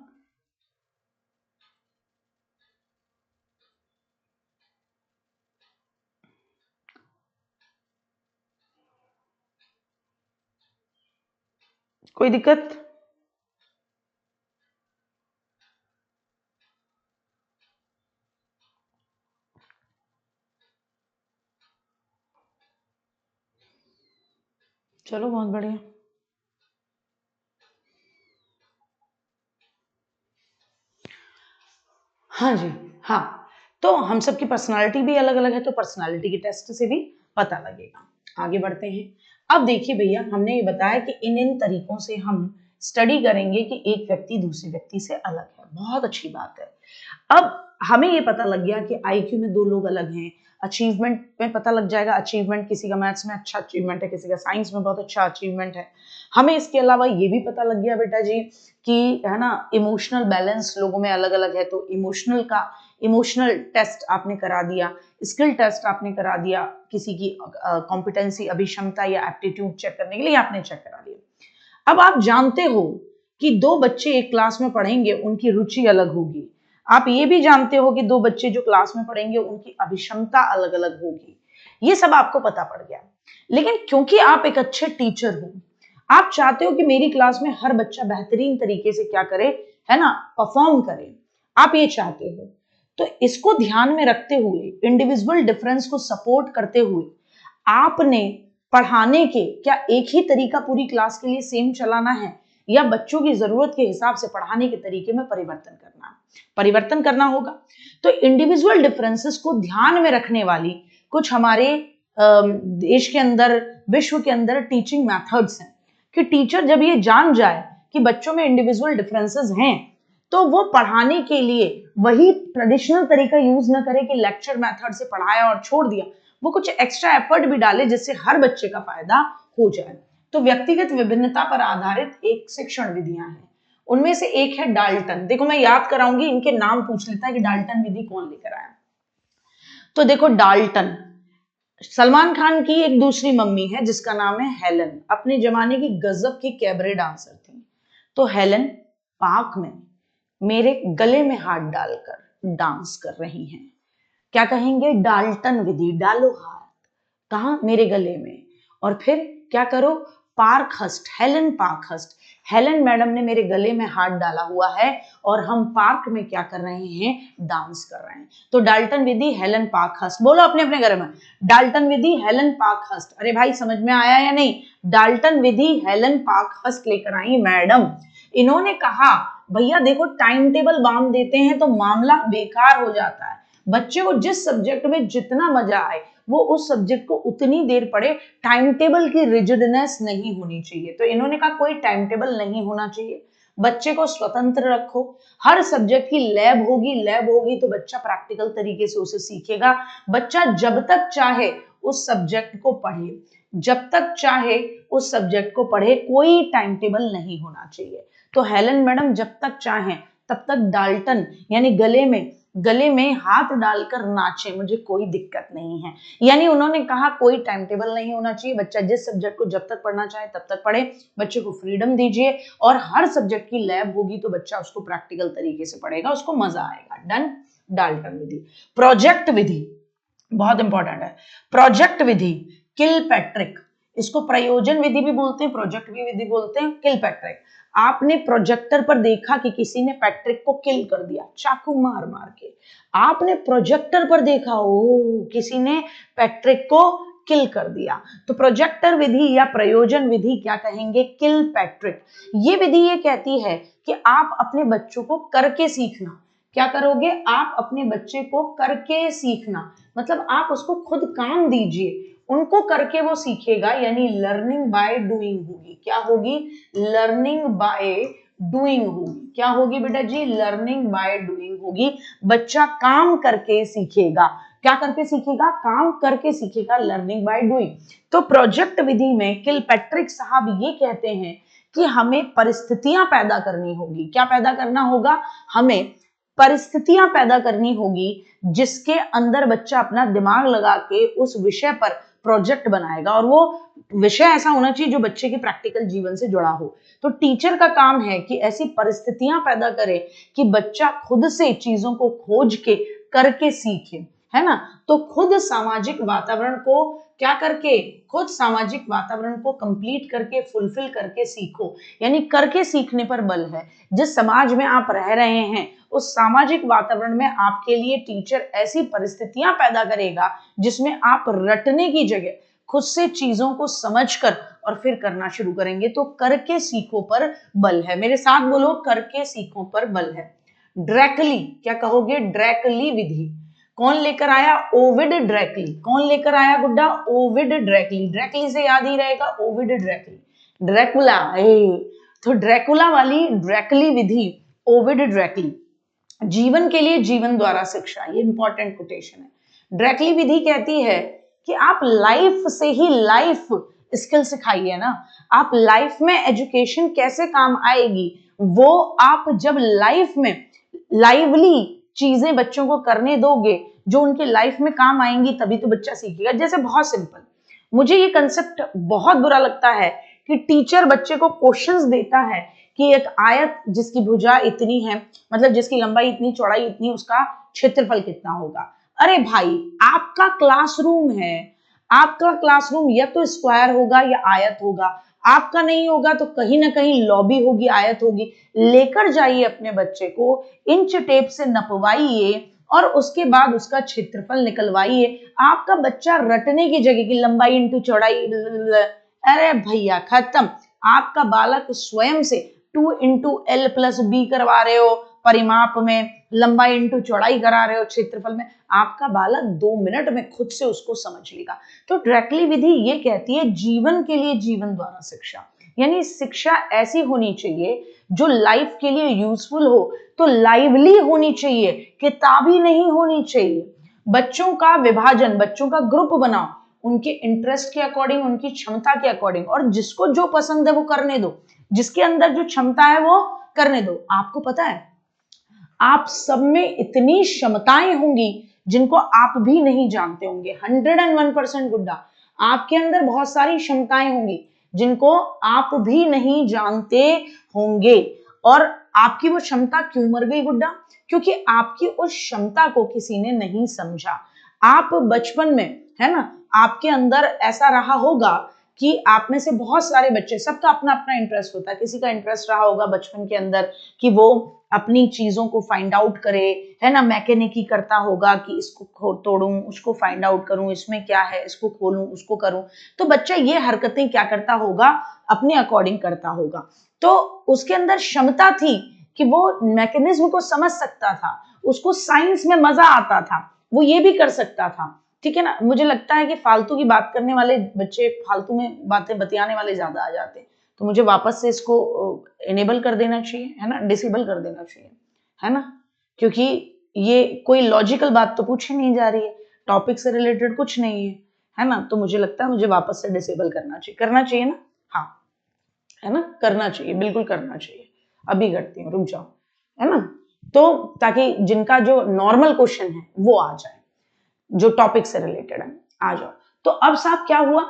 कोई दिक्कत? चलो बहुत बढ़िया। हाँ जी, हाँ, तो हम सबकी पर्सनालिटी भी अलग अलग है, तो पर्सनालिटी के टेस्ट से भी पता लगेगा। आगे बढ़ते हैं। अब देखिए भैया, हमने ये बताया कि इन इन तरीकों से हम स्टडी करेंगे कि एक व्यक्ति दूसरे व्यक्ति से अलग है। बहुत अच्छी बात है। अब हमें ये पता लग गया कि आईक्यू में दो लोग अलग हैं, अचीवमेंट में पता लग जाएगा, अचीवमेंट किसी का मैथ्स में अच्छा अचीवमेंट है, किसी का साइंस में बहुत अच्छा अचीवमेंट है। हमें इसके अलावा ये भी पता लग गया बेटा जी कि, है ना, इमोशनल बैलेंस लोगों में अलग अलग है, तो इमोशनल टेस्ट आपने करा दिया, स्किल टेस्ट आपने करा दिया, किसी की कॉम्पिटेंसी, अभिक्षमता या एप्टीट्यूड चेक करने के लिए आपने चेक करा दिया। अब आप जानते हो कि दो बच्चे एक क्लास में पढ़ेंगे, उनकी रुचि अलग होगी। आप ये भी जानते हो कि दो बच्चे जो क्लास में पढ़ेंगे उनकी अभिक्षमता अलग अलग होगी। ये सब आपको पता पड़ गया। लेकिन क्योंकि आप एक अच्छे टीचर हो, आप चाहते हो कि मेरी क्लास में हर बच्चा बेहतरीन तरीके से क्या करे, है ना, परफॉर्म करे, आप ये चाहते हो। तो इसको ध्यान में रखते हुए, इंडिविजुअल डिफरेंस को सपोर्ट करते हुए, आपने पढ़ाने के क्या एक ही तरीका पूरी क्लास के लिए सेम चलाना है, या बच्चों की जरूरत के हिसाब से पढ़ाने के तरीके में परिवर्तन करना होगा। तो इंडिविजुअल डिफरेंसेस को ध्यान में रखने वाली कुछ हमारे देश के अंदर, विश्व के अंदर टीचिंग मेथड्स हैं कि टीचर जब ये जान जाए कि बच्चों में इंडिविजुअल डिफरेंसेस हैं तो वो पढ़ाने के लिए वही ट्रेडिशनल तरीका यूज न करे कि लेक्चर मेथड से पढ़ाया और छोड़ दिया, वो कुछ एक्स्ट्रा एफर्ट भी डाले जिससे हर बच्चे का फायदा हो जाए। तो व्यक्तिगत विभिन्नता पर आधारित एक शिक्षण विधियां हैं, उनमें से एक है डाल्टन। देखो मैं याद कराऊंगी, इनके नाम पूछ लेता है कि डाल्टन विधि कौन लेकर आया। तो देखो डाल्टन, सलमान खान की एक दूसरी मम्मी है जिसका नाम है हेलन, अपने जमाने की गजब की कैबरे डांसर थी। तो हेलन पार्क में मेरे गले में हाथ डालकर डांस कर रही हैं, क्या कहेंगे? डाल्टन विधि। डालो हाथ कहां? मेरे गले में, और फिर क्या करो? Parkhurst, Helen Parkhurst, Helen madam ने मेरे गले में हाथ डाला हुआ है और हम पार्क में क्या कर रहे हैं? डांस कर रहे हैं। तो डाल्टन विधि हेलन पार्कहर्स्ट, बोलो अपने अपने घर में, डाल्टन विधि हेलन पार्कहर्स्ट। अरे भाई समझ में आया या नहीं? डाल्टन विधि हेलन पार्कहर्स्ट लेकर आई मैडम। इन्होंने कहा भैया देखो टाइम टेबल बांध देते हैं तो मामला बेकार हो जाता है, बच्चे को जिस सब्जेक्ट में जितना मजा आए वो उस सब्जेक्ट को उतनी देर पढ़े, टाइम टेबल की रिजिडनेस नहीं होनी चाहिए। तो इन्होंने कहा कोई टाइम टेबल नहीं होना चाहिए, बच्चे को स्वतंत्र रखो, हर सब्जेक्ट की लैब होगी तो बच्चा प्रैक्टिकल तरीके से उसे सीखेगा। बच्चा जब तक चाहे उस सब्जेक्ट को पढ़े, जब तक चाहे उस सब्जेक्ट को पढ़े, कोई टाइम टेबल नहीं होना चाहिए। तो हेलन मैडम जब तक चाहें तब तक डाल्टन यानी गले में हाथ डालकर नाचे, मुझे कोई दिक्कत नहीं है। यानी उन्होंने कहा कोई टाइम टेबल नहीं होना चाहिए, बच्चा जिस सब्जेक्ट को जब तक पढ़ना चाहे तब तक पढ़े, बच्चे को फ्रीडम दीजिए, और हर सब्जेक्ट की लैब होगी तो बच्चा उसको प्रैक्टिकल तरीके से पढ़ेगा, उसको मजा आएगा। डन। डाल्टन विधि। प्रोजेक्ट विधि बहुत इंपॉर्टेंट है। प्रोजेक्ट विधि किलपैट्रिक, इसको प्रयोजन विधि भी बोलते हैं, प्रोजेक्ट विधि बोलते हैं। किलपैट्रिक, आपने प्रोजेक्टर पर देखा कि किसी ने पैट्रिक को किल कर दिया चाकू मार मार के, आपने प्रोजेक्टर पर देखा ओ किसी ने पैट्रिक को किल कर दिया। तो प्रोजेक्टर विधि या प्रयोजन विधि क्या कहेंगे? किल पैट्रिक। ये विधि ये कहती है कि आप अपने बच्चों को करके सीखना, क्या करोगे? आप अपने बच्चे को करके सीखना, मतलब आप उसको खुद काम दीजिए, उनको करके वो सीखेगा, यानी लर्निंग बाय डूइंग होगी। क्या होगी? लर्निंग बाय डूइंग होगी। क्या होगी बेटा जी? लर्निंग बाय डूइंग होगी। बच्चा काम करके सीखेगा। क्या करके सीखेगा? काम करके सीखेगा, लर्निंग बाय डूइंग। तो प्रोजेक्ट विधि में किलपैट्रिक साहब ये कहते हैं कि हमें परिस्थितियां पैदा करनी होगी। क्या पैदा करना होगा? हमें परिस्थितियां पैदा करनी होगी जिसके अंदर बच्चा अपना दिमाग लगा के उस विषय पर प्रोजेक्ट बनाएगा, और वो विषय ऐसा होना चाहिए जो बच्चे के प्रैक्टिकल जीवन से जुड़ा हो। तो टीचर का काम है कि ऐसी परिस्थितियां पैदा करे कि बच्चा खुद से चीजों को खोज के करके सीखे, है ना। तो खुद सामाजिक वातावरण को क्या करके, खुद सामाजिक वातावरण को कंप्लीट करके, फुलफिल करके सीखो, यानी करके सीखने पर बल है। जिस समाज में आप रह रहे हैं उस सामाजिक वातावरण में आपके लिए टीचर ऐसी परिस्थितियां पैदा करेगा जिसमें आप रटने की जगह खुद से चीजों को समझकर और फिर करना शुरू करेंगे। तो करके सीखो पर बल है। मेरे साथ बोलो, करके सीखो पर बल है। ड्रैकली, क्या कहोगे? ड्रैकली विधि कौन लेकर आया? ओविड ड्रैकली। कौन लेकर आया गुड्डा? ओविड ड्रैकली। ड्रैकली से याद ही रहेगा ओविड ड्रैकली, ड्रैकुला। तो ड्रैकुला वाली ड्रैकली विधि, ओविड ड्रैकली, जीवन के लिए जीवन द्वारा शिक्षा, ये इंपॉर्टेंट कोटेशन है। ड्रैकली विधि कहती है कि आप लाइफ से ही लाइफ स्किल सिखाइए ना। आप लाइफ में एजुकेशन कैसे काम आएगी वो आप जब लाइफ में लाइवली चीजें बच्चों को करने दोगे जो उनके लाइफ में काम आएंगी, तभी तो बच्चा सीखेगा। जैसे बहुत सिंपल, मुझे ये कंसेप्ट बहुत बुरा लगता है कि टीचर बच्चे को क्वेश्चंस देता है कि एक आयत जिसकी भुजा इतनी है, मतलब जिसकी लंबाई इतनी, चौड़ाई इतनी, उसका क्षेत्रफल कितना होगा। अरे भाई आपका क्लासरूम है, आपका क्लासरूम या तो स्क्वायर होगा या आयत होगा, आपका नहीं होगा तो कहीं ना कहीं लॉबी होगी, आयत होगी। लेकर जाइए अपने बच्चे को, इंच टेप से नपवाइए और उसके बाद उसका क्षेत्रफल निकलवाइए। आपका बच्चा रटने की जगह की लंबाई इंटू चौड़ाई, अरे भैया खत्म। आपका बालक स्वयं से 2 × L + B करवा रहे हो परिमाप में, लंबाई इंटू चौड़ाई करा रहे हो क्षेत्रफल में, आपका बालक 2 मिनट में खुद से उसको समझ लेगा। तो ड्रैकली विधि ये कहती है जीवन के लिए जीवन द्वारा शिक्षा, यानी शिक्षा ऐसी होनी चाहिए जो लाइफ के लिए यूजफुल हो, तो लाइवली होनी चाहिए, किताबी नहीं होनी चाहिए। बच्चों का विभाजन, बच्चों का ग्रुप बनाओ, उनके इंटरेस्ट के अकॉर्डिंग, उनकी क्षमता के अकॉर्डिंग, और जिसको जो पसंद है वो करने दो, जिसके अंदर जो क्षमता है वो करने दो। आपको पता है आप सब में इतनी क्षमताएं होंगी जिनको आप भी नहीं जानते होंगे। 101% गुड्डा, आपके अंदर बहुत सारी क्षमताएं होंगी जिनको आप भी नहीं जानते होंगे। और आपकी वो क्षमता क्यों मर गई गुड्डा? क्योंकि आपकी उस क्षमता को किसी ने नहीं समझा। आप बचपन में, है ना, आपके अंदर ऐसा रहा होगा कि आप में से बहुत सारे बच्चे, सबका अपना अपना इंटरेस्ट होता है, किसी का इंटरेस्ट रहा होगा बचपन के अंदर कि वो अपनी चीजों को फाइंड आउट करे, है ना, मैकेनिकी करता होगा कि इसको तोड़ूं, उसको फाइंड आउट करूं, इसमें क्या है, इसको खोलूं, उसको करूं। तो बच्चा ये हरकतें क्या करता होगा, अपने अकॉर्डिंग करता होगा। तो उसके अंदर क्षमता थी कि वो मैकेनिज्म को समझ सकता था, उसको साइंस में मजा आता था, वो ये भी कर सकता था। ठीक है ना। मुझे लगता है कि फालतू की बात करने वाले बच्चे, फालतू में बातें बतियाने वाले ज्यादा आ जाते हैं, तो मुझे वापस से इसको इनेबल कर देना चाहिए, है ना, डिसेबल कर देना चाहिए, है ना, क्योंकि ये कोई लॉजिकल बात तो पूछी नहीं जा रही है, टॉपिक से रिलेटेड कुछ नहीं है ना। तो मुझे लगता है मुझे वापस से डिसेबल करना चाहिए ना। हाँ, है ना, करना चाहिए, बिल्कुल करना चाहिए। अभी करती हूँ, रुक जाओ, है ना। तो ताकि जिनका जो नॉर्मल क्वेश्चन है वो आ जाए, जो टॉपिक से रिलेटेड है, आ जाओ। तो अब साहब क्या हुआ,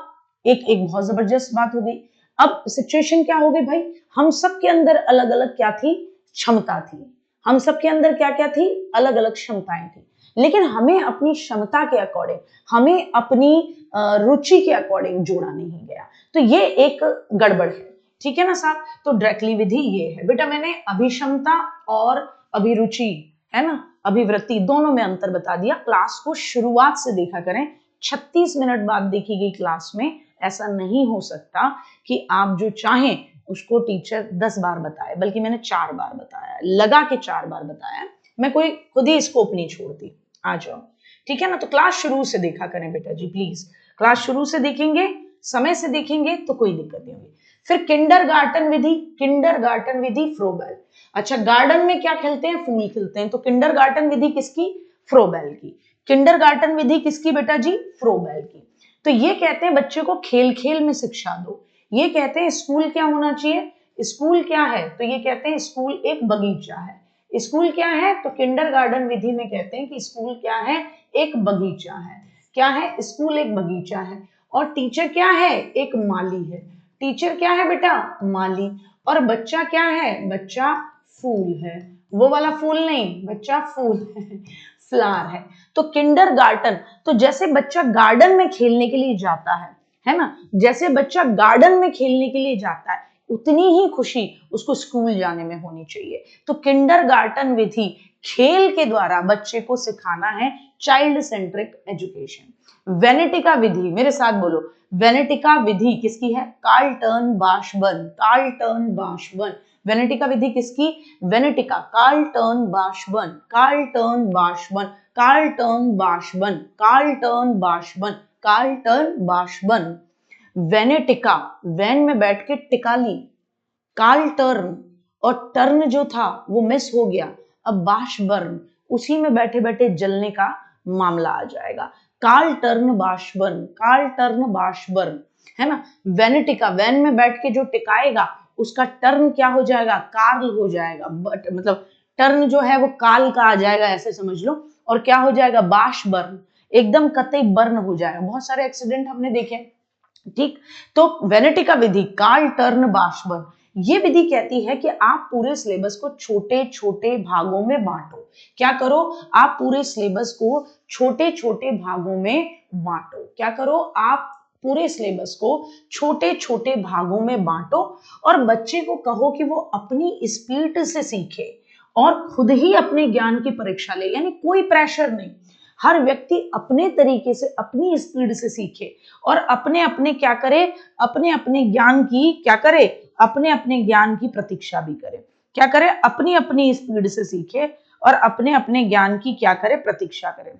एक बहुत जबरदस्त बात हो गई। अब सिचुएशन क्या हो गई भाई, हम सब के अंदर अलग अलग क्या थी, क्षमता थी। हम सब के अंदर क्या क्या थी, अलग अलग क्षमताएं थी। लेकिन हमें अपनी क्षमता के अकॉर्डिंग, हमें अपनी रुचि के अकॉर्डिंग जोड़ा नहीं गया। तो ये एक गड़बड़ है, ठीक है ना साहब। तो ड्रैकली विधि ये है बेटा, मैंने अभिक्षमता और अभिरुचि, है ना, अभिवृत्ति, दोनों में अंतर बता दिया। क्लास को शुरुआत से देखा करें, 36 मिनट बाद देखी गई क्लास में ऐसा नहीं हो सकता कि आप जो चाहें उसको टीचर 10 बार बताए, बल्कि मैंने 4 बार बताया, लगा के 4 बार बताया। मैं कोई खुद ही स्कोप नहीं छोड़ती। आ जाओ, ठीक है ना। तो क्लास शुरू से देखा करें बेटा जी, प्लीज क्लास शुरू से देखेंगे, समय से देखेंगे तो कोई दिक्कत नहीं होगी। फिर किंडरगार्टन विधि फ्रोबेल। अच्छा, गार्डन में क्या खिलते हैं, फूल खिलते हैं, तो किंडरगार्टन विधि किसकी, फ्रोबेल की। किंडरगार्टन विधि किसकी बेटा जी, फ्रोबेल की। तो ये कहते हैं बच्चे को खेल खेल में शिक्षा दो। ये कहते हैं स्कूल क्या होना चाहिए, स्कूल क्या है, तो ये कहते हैं स्कूल एक बगीचा है। स्कूल क्या है, तो किंडरगार्टन विधि में कहते हैं कि स्कूल क्या है, एक बगीचा है। क्या है, स्कूल एक बगीचा है। और टीचर क्या है, एक माली है। टीचर क्या है बेटा, माली। और बच्चा क्या है, बच्चा फूल है। वो वाला फूल नहीं, बच्चा फूल है, फ्लावर है। तो किंडरगार्टन, तो जैसे बच्चा गार्डन में खेलने के लिए जाता है ना, जैसे बच्चा गार्डन में खेलने के लिए जाता है, उतनी ही खुशी उसको स्कूल जाने में होनी चाहिए। तो किंडरगार्टन विधि खेल के द्वारा बच्चे को सिखाना है चाइल्ड सेंट्रिक एजुकेशन। वेनेटिका विधि, मेरे साथ बोलो, वेनेटिका विधि किसकी है, Carlton Bashburn. Carlton Bashburn, Venetica विधि किसकी, Venetica, Carlton Bashburn, Carlton Bashburn, Carlton Bashburn, Carlton Bashburn, Carlton Bashburn. Venetica, van में बैठ के टिका ली, कार्ल टर्न, और टर्न जो था वो मिस हो गया, अब बाशबर्न, उसी में बैठे बैठे जलने का मामला आ जाएगा। कार्ल टर्न बाशबर्न, कार्ल टर्न बाशबर्न, है ना। वेनेटिका, वैन में बैठ के जो टिकाएगा उसका टर्न क्या हो जाएगा, कार्ल हो जाएगा। बट मतलब टर्न जो है वो काल का आ जाएगा, ऐसे समझ लो। और क्या हो जाएगा, बाशबर्न, एकदम कतई बर्न हो जाएगा। बहुत सारे एक्सीडेंट हमने देखे, ठीक। तो वेनेटिका विधि, कार्ल टर्न बाशबर्न, ये विधि कहती है कि आप पूरे सिलेबस को छोटे छोटे भागों में बांटो। क्या करो, आप पूरे सिलेबस को छोटे छोटे भागों में बांटो। क्या करो, आप पूरे सिलेबस को छोटे छोटे भागों में बांटो और बच्चे को कहो कि वो अपनी स्पीड से सीखे और खुद ही अपने ज्ञान की परीक्षा ले, यानी कोई प्रेशर नहीं। हर व्यक्ति अपने तरीके से अपनी स्पीड से सीखे और अपने अपने क्या करे, अपने अपने ज्ञान की क्या करे, अपने अपने ज्ञान की प्रतीक्षा भी करे। क्या करे? अपनी अपनी स्पीड से सीखे और अपने अपने ज्ञान की क्या करे? प्रतीक्षा करे।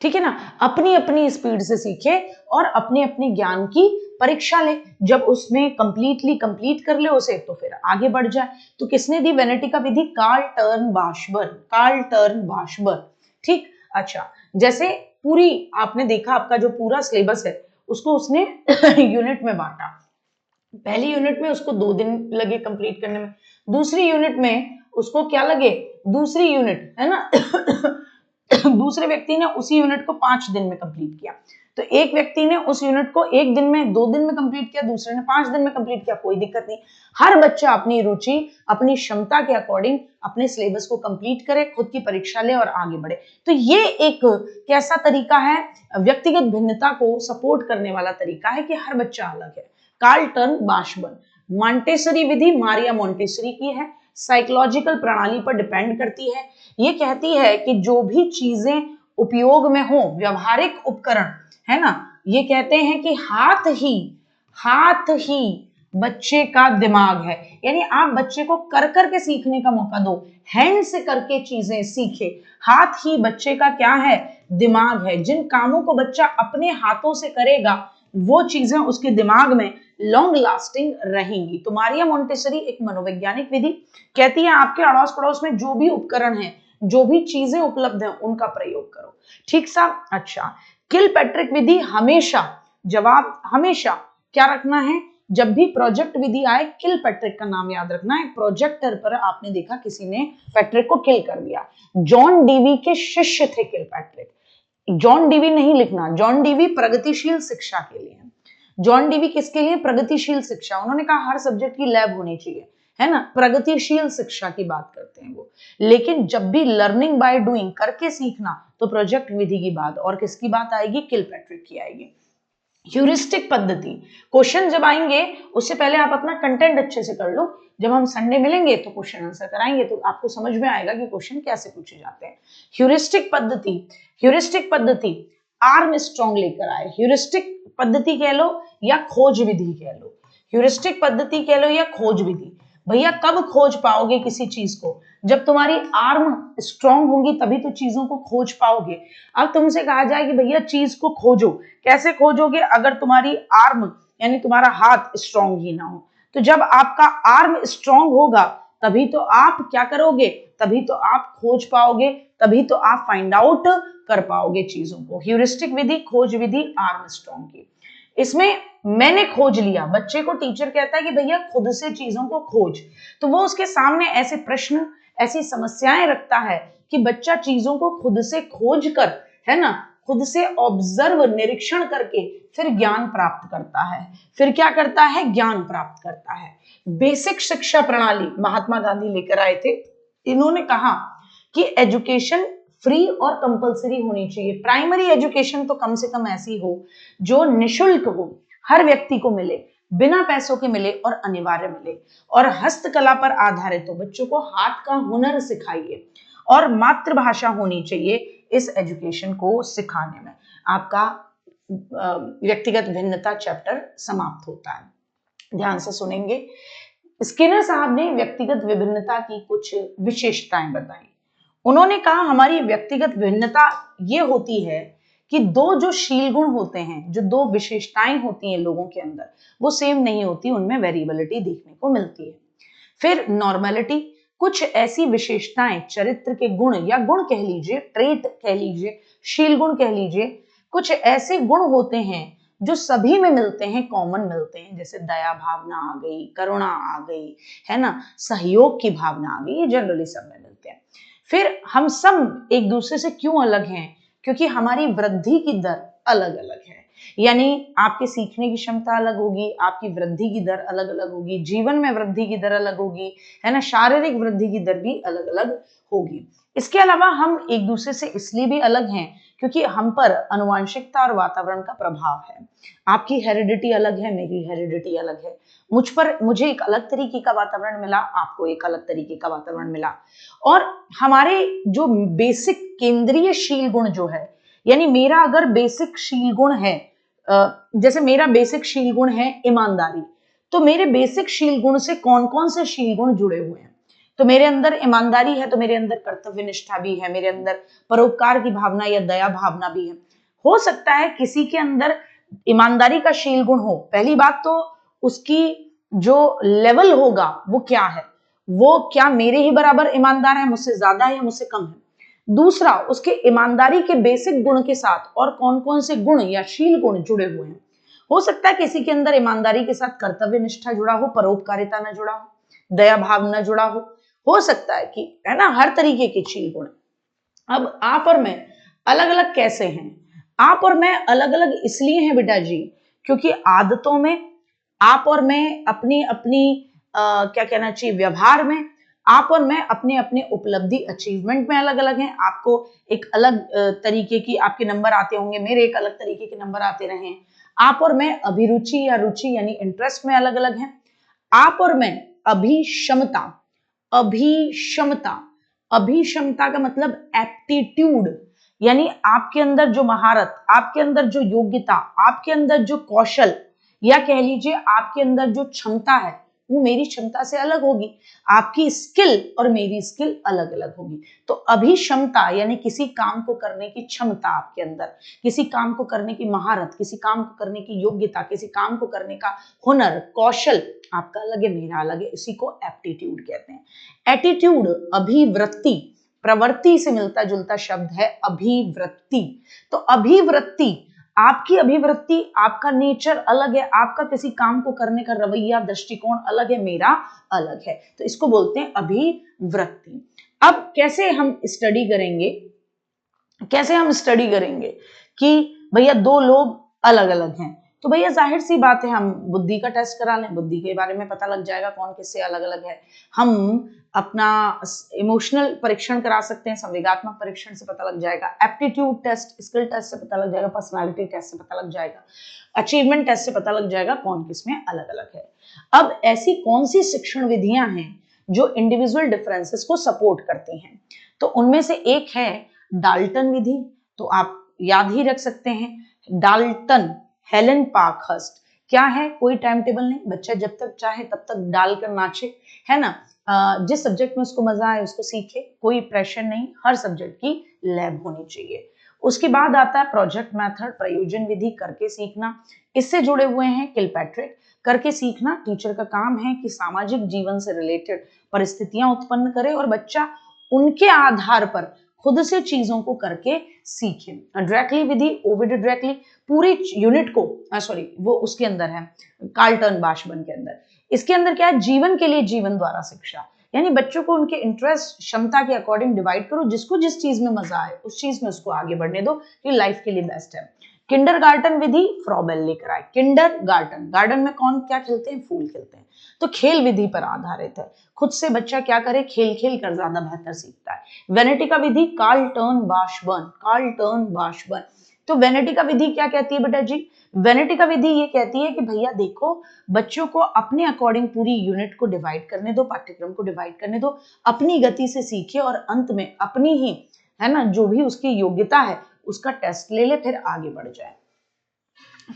ठीक है ना? अपनी अपनी स्पीड से सीखे और अपने अपने ज्ञान की परीक्षा ले। जब उसमें कंप्लीट कर ले उसे तो फिर आगे बढ़ जाए। तो किसने दी वेनेटी का विधि? Karl turn Washburn. ठीक। अच्छा, जैसे पूरी आपने देखा आपका जो पूरा सिलेबस है उसको उसने यूनिट में बांटा। पहली यूनिट में उसको 2 दिन लगे कंप्लीट करने में, दूसरी यूनिट में उसको क्या लगे? दूसरी यूनिट है ना दूसरे व्यक्ति ने उसी यूनिट को 5 दिन में कंप्लीट किया। तो एक व्यक्ति ने उस यूनिट को 1 दिन में 2 दिन में कंप्लीट किया, दूसरे ने 5 दिन में कंप्लीट किया, कोई दिक्कत नहीं। हर बच्चा अपनी रुचि अपनी क्षमता के अकॉर्डिंग अपने सिलेबस को कंप्लीट करे, खुद की परीक्षा ले और आगे बढ़े। तो ये एक कैसा तरीका है? व्यक्तिगत भिन्नता को सपोर्ट करने वाला तरीका है कि हर बच्चा अलग है। Carleton Washburne. मॉन्टेसरी विधि मारिया मोंटेसरी की है, साइकोलॉजिकल प्रणाली पर डिपेंड करती है। ये कहती है कि जो भी चीजें उपयोग में हो, व्यवहारिक उपकरण है ना, ये कहते हैं कि हाथ ही बच्चे का दिमाग है। यानी आप बच्चे को कर करके सीखने का मौका दो, हैंड से करके चीजें सीखे। हाथ ही बच्चे का क्या है? दिमाग है। जिन कामों को बच्चा अपने हाथों से करेगा वो चीजें उसके दिमाग में लॉन्ग लास्टिंग रहेंगी। तो मारिया मोंटेसरी एक मनोवैज्ञानिक विधि कहती है आपके अड़ोस पड़ोस में जो भी उपकरण है, जो भी चीजें उपलब्ध हैं, उनका प्रयोग करो। ठीक साहब। अच्छा, किलपैट्रिक विधि हमेशा, जवाब हमेशा क्या रखना है? जब भी प्रोजेक्ट विधि आए किलपैट्रिक का नाम याद रखना है। प्रोजेक्टर पर आपने देखा किसी ने पैट्रिक को किल कर दिया। जॉन डीवी के शिष्य थे किलपैट्रिक। जॉन डीवी नहीं लिखना, जॉन डीवी प्रगतिशील शिक्षा के लिए है। जॉन डीवी किसके लिए? प्रगतिशील शिक्षा। उन्होंने कहा हर सब्जेक्ट की लैब होनी चाहिए, है ना, प्रगतिशील शिक्षा की बात करते हैं वो। लेकिन जब भी लर्निंग बाय डूइंग, करके सीखना, तो प्रोजेक्ट विधि की बात और किसकी बात आएगी? किलपैट्रिक की आएगी। ह्यूरिस्टिक पद्धति, क्वेश्चन जब आएंगे उससे पहले आप अपना कंटेंट अच्छे से कर लो। जब हम संडे मिलेंगे तो क्वेश्चन आंसर कराएंगे तो आपको समझ में आएगा कि क्वेश्चन कैसे पूछे जाते हैं। ह्यूरिस्टिक पद्धति आर्म स्ट्रॉन्ग लेकर आए। ह्यूरिस्टिक पद्धति कह लो या खोज विधि कह लो, ह्यूरिस्टिक पद्धति कह लो या खोज विधि। भैया कब खोज पाओगे किसी चीज को? जब तुम्हारी आर्म स्ट्रांग होगी तभी तो चीजों को खोज पाओगे। अब तुमसे कहा जाए कि भैया चीज को खोजो, कैसे खोजोगे? अगर तुम्हारी आर्म यानी तुम्हारा हाथ स्ट्रांग ही ना हो। तो जब आपका आर्म स्ट्रांग होगा तभी तो आप क्या करोगे? तभी तो आप खोज पाओगे, तभी तो आप फाइंड आउट कर पाओगे चीजों को। ह्यूरिस्टिक विधि, खोज विधि, आर्म स्ट्रांग की। इसमें मैंने खोज लिया, बच्चे को टीचर कहता है कि भैया खुद से चीजों को खोज, तो वो उसके सामने ऐसे प्रश्न, ऐसी समस्याएं रखता है कि बच्चा चीजों को खुद से खोज कर, है ना, खुद से ऑब्जर्व, निरीक्षण करके फिर ज्ञान प्राप्त करता है। फिर क्या करता है? ज्ञान प्राप्त करता है। बेसिक शिक्षा प्रणाली महात्मा गांधी लेकर आए थे। इन्होंने कहा कि एजुकेशन फ्री और कंपलसरी होनी चाहिए। प्राइमरी एजुकेशन तो कम से कम ऐसी हो जो निशुल्क हो, हर व्यक्ति को मिले, बिना पैसों के मिले और अनिवार्य मिले, और हस्तकला पर आधारित हो। बच्चों को हाथ का हुनर सिखाइए और मातृभाषा होनी चाहिए इस एजुकेशन को सिखाने में। आपका व्यक्तिगत भिन्नता चैप्टर समाप्त होता है। ध्यान से सुनेंगे। स्किनर साहब ने व्यक्तिगत विभिन्नता की कुछ विशेषताएं बताई। उन्होंने कहा हमारी व्यक्तिगत भिन्नता ये होती है कि दो जो शील गुण होते हैं, जो दो विशेषताएं होती हैं लोगों के अंदर, वो सेम नहीं होती, उनमें वेरिएबिलिटी देखने को मिलती है। फिर नॉर्मेलिटी, कुछ ऐसी विशेषताएं, चरित्र के गुण या गुण कह लीजिए, ट्रेट कह लीजिए, शील गुण कह लीजिए, कुछ ऐसे गुण होते हैं जो सभी में मिलते हैं, कॉमन मिलते हैं। जैसे दया भावना आ गई, करुणा आ गई, है ना, सहयोग की भावना आ गई, ये जनरली सब में मिलते हैं। फिर हम सब एक दूसरे से क्यों अलग हैं? क्योंकि हमारी वृद्धि की दर अलग अलग है। यानी आपके सीखने की क्षमता अलग होगी, आपकी वृद्धि की दर अलग अलग होगी, जीवन में वृद्धि की दर अलग होगी, है ना, शारीरिक वृद्धि की दर भी अलग अलग होगी। इसके अलावा हम एक दूसरे से इसलिए भी अलग हैं क्योंकि हम पर अनुवांशिकता और वातावरण का प्रभाव है। आपकी हेरिडिटी अलग है, मेरी हेरिडिटी अलग है। मुझे एक अलग तरीके का वातावरण मिला, आपको एक अलग तरीके का वातावरण मिला। और हमारे जो बेसिक केंद्रीय शील गुण जो है, यानी मेरा अगर बेसिक शील गुण है जैसे मेरा बेसिक शील गुण है ईमानदारी, तो मेरे बेसिक शील गुण से कौन कौन से शील गुण जुड़े हुए हैं? तो मेरे अंदर ईमानदारी है, तो मेरे अंदर कर्तव्य निष्ठा भी है, मेरे अंदर परोपकार की भावना या दया भावना भी है। हो सकता है किसी के अंदर ईमानदारी का शील गुण हो, पहली बात तो उसकी जो लेवल होगा वो क्या है, वो क्या मेरे ही बराबर ईमानदार है, मुझसे ज्यादा है या मुझसे कम है। दूसरा, उसके ईमानदारी के बेसिक गुण के साथ और कौन कौन से गुण या शील गुण जुड़े हुए हैं। हो सकता है किसी के अंदर ईमानदारी के साथ कर्तव्य निष्ठा जुड़ा हो, परोपकारिता न जुड़ा हो, दया भाव न जुड़ा हो सकता है कि, है ना, हर तरीके के शील गुण। अब आप और मैं अलग अलग कैसे हैं? आप और मैं अलग अलग इसलिए हैं बेटा जी, क्योंकि आदतों में आप और मैं अपनी अपनी क्या कहना चाहिए, व्यवहार में आप और मैं अपने अपने उपलब्धि अचीवमेंट में अलग अलग हैं। आपको एक अलग तरीके की आपके नंबर आते होंगे, मेरे एक अलग तरीके के नंबर आते रहे हैं। आप और मैं अभिरुचि या रुचि यानी इंटरेस्ट में अलग अलग हैं। आप और मैं अभिक्षमता, अभिक्षमता अभिक्षमता का मतलब एप्टीट्यूड, यानी आपके अंदर जो महारत, आपके अंदर जो योग्यता, आपके अंदर जो कौशल, या कह लीजिए आपके अंदर जो क्षमता है, वो मेरी क्षमता से अलग होगी। आपकी स्किल और मेरी स्किल अलग अलग होगी। तो अभिक्षमता यानी किसी काम को करने की क्षमता आपके अंदर, किसी काम को करने की महारत, किसी काम को करने की योग्यता, किसी काम को करने का हुनर, कौशल आपका अलग है, मेरा अलग है, इसी को एप्टीट्यूड कहते हैं। एटीट्यूड अभिवृत्ति, प्रवृत्ति से मिलता जुलता शब्द है अभिवृत्ति। तो अभिवृत्ति, आपकी अभिवृत्ति, आपका नेचर अलग है, आपका किसी काम को करने का रवैया, दृष्टिकोण अलग है, मेरा अलग है, तो इसको बोलते हैं अभिवृत्ति। अब कैसे हम स्टडी करेंगे, कैसे हम स्टडी करेंगे कि भैया दो लोग अलग अलग हैं? तो भैया जाहिर सी बात है, हम बुद्धि का टेस्ट करा लें, बुद्धि के बारे में पता लग जाएगा कौन किससे अलग अलग है। हम अपना इमोशनल परीक्षण करा सकते हैं, संवेगात्मक परीक्षण से पता लग जाएगा, एप्टीट्यूड टेस्ट, स्किल टेस्ट से पता लग जाएगा, पर्सनालिटी टेस्ट से पता लग जाएगा, अचीवमेंट टेस्ट से पता लग जाएगा कौन किस में अलग अलग है। अब ऐसी कौन सी शिक्षण विधियां हैं जो इंडिविजुअल डिफरेंसेस को सपोर्ट करती हैं? तो उनमें से एक है डाल्टन विधि। तो आप याद ही रख सकते हैं डाल्टन, हेलन पार्कहर्स्ट। क्या है? कोई टाइम टेबल नहीं, बच्चा जब तक चाहे तब तक डालकर नाचे, है ना। जिस सब्जेक्ट में उसको मजा आए उसको सीखे, कोई प्रेशर नहीं, हर सब्जेक्ट की लैब होनी चाहिए। उसके बाद आता है प्रोजेक्ट मेथड, प्रयोजन विधि, करके सीखना। इससे जुड़े हुए हैं किलपैट्रिक। करके सीखना टीचर का काम है कि सामाजिक जीवन से रिलेटेड परिस्थितियां उत्पन्न करे और बच्चा उनके आधार पर खुद से चीजों को करके सीखे। डायरेक्टली विधि, ओविड डायरेक्टली, पूरी यूनिट को सॉरी वो उसके अंदर है कार्लटन बाशबन के अंदर। इसके अंदर क्या है? जीवन के लिए जीवन द्वारा शिक्षा, यानी बच्चों को उनके इंटरेस्ट, क्षमता के अकॉर्डिंग डिवाइड करो, जिसको जिस चीज में मजा आए उस चीज में उसको आगे बढ़ने दो, ये लाइफ के लिए बेस्ट है। किंडरगार्टन विधि फ्रॉबेल लेकर आए। किंडरगार्टन, गार्डन में कौन क्या खिलते हैं? फूल खिलते हैं। तो खेल विधि पर आधारित है, खुद से बच्चा क्या करे? खेल खेल कर ज्यादा बेहतर सीखता है। वेनेटिका विधि कार्लटन बाशबर्न, कार्लटन बाशबर्न। तो वेनेटिका विधि क्या कहती है बेटा जी? वेनेटिका विधि ये कहती है कि भैया देखो, बच्चों को अपने अकॉर्डिंग पूरी यूनिट को डिवाइड करने दो, पाठ्यक्रम को डिवाइड करने दो, अपनी गति से सीखे और अंत में अपनी ही, है ना, जो भी उसकी योग्यता है उसका टेस्ट ले ले, फिर आगे बढ़ जाए।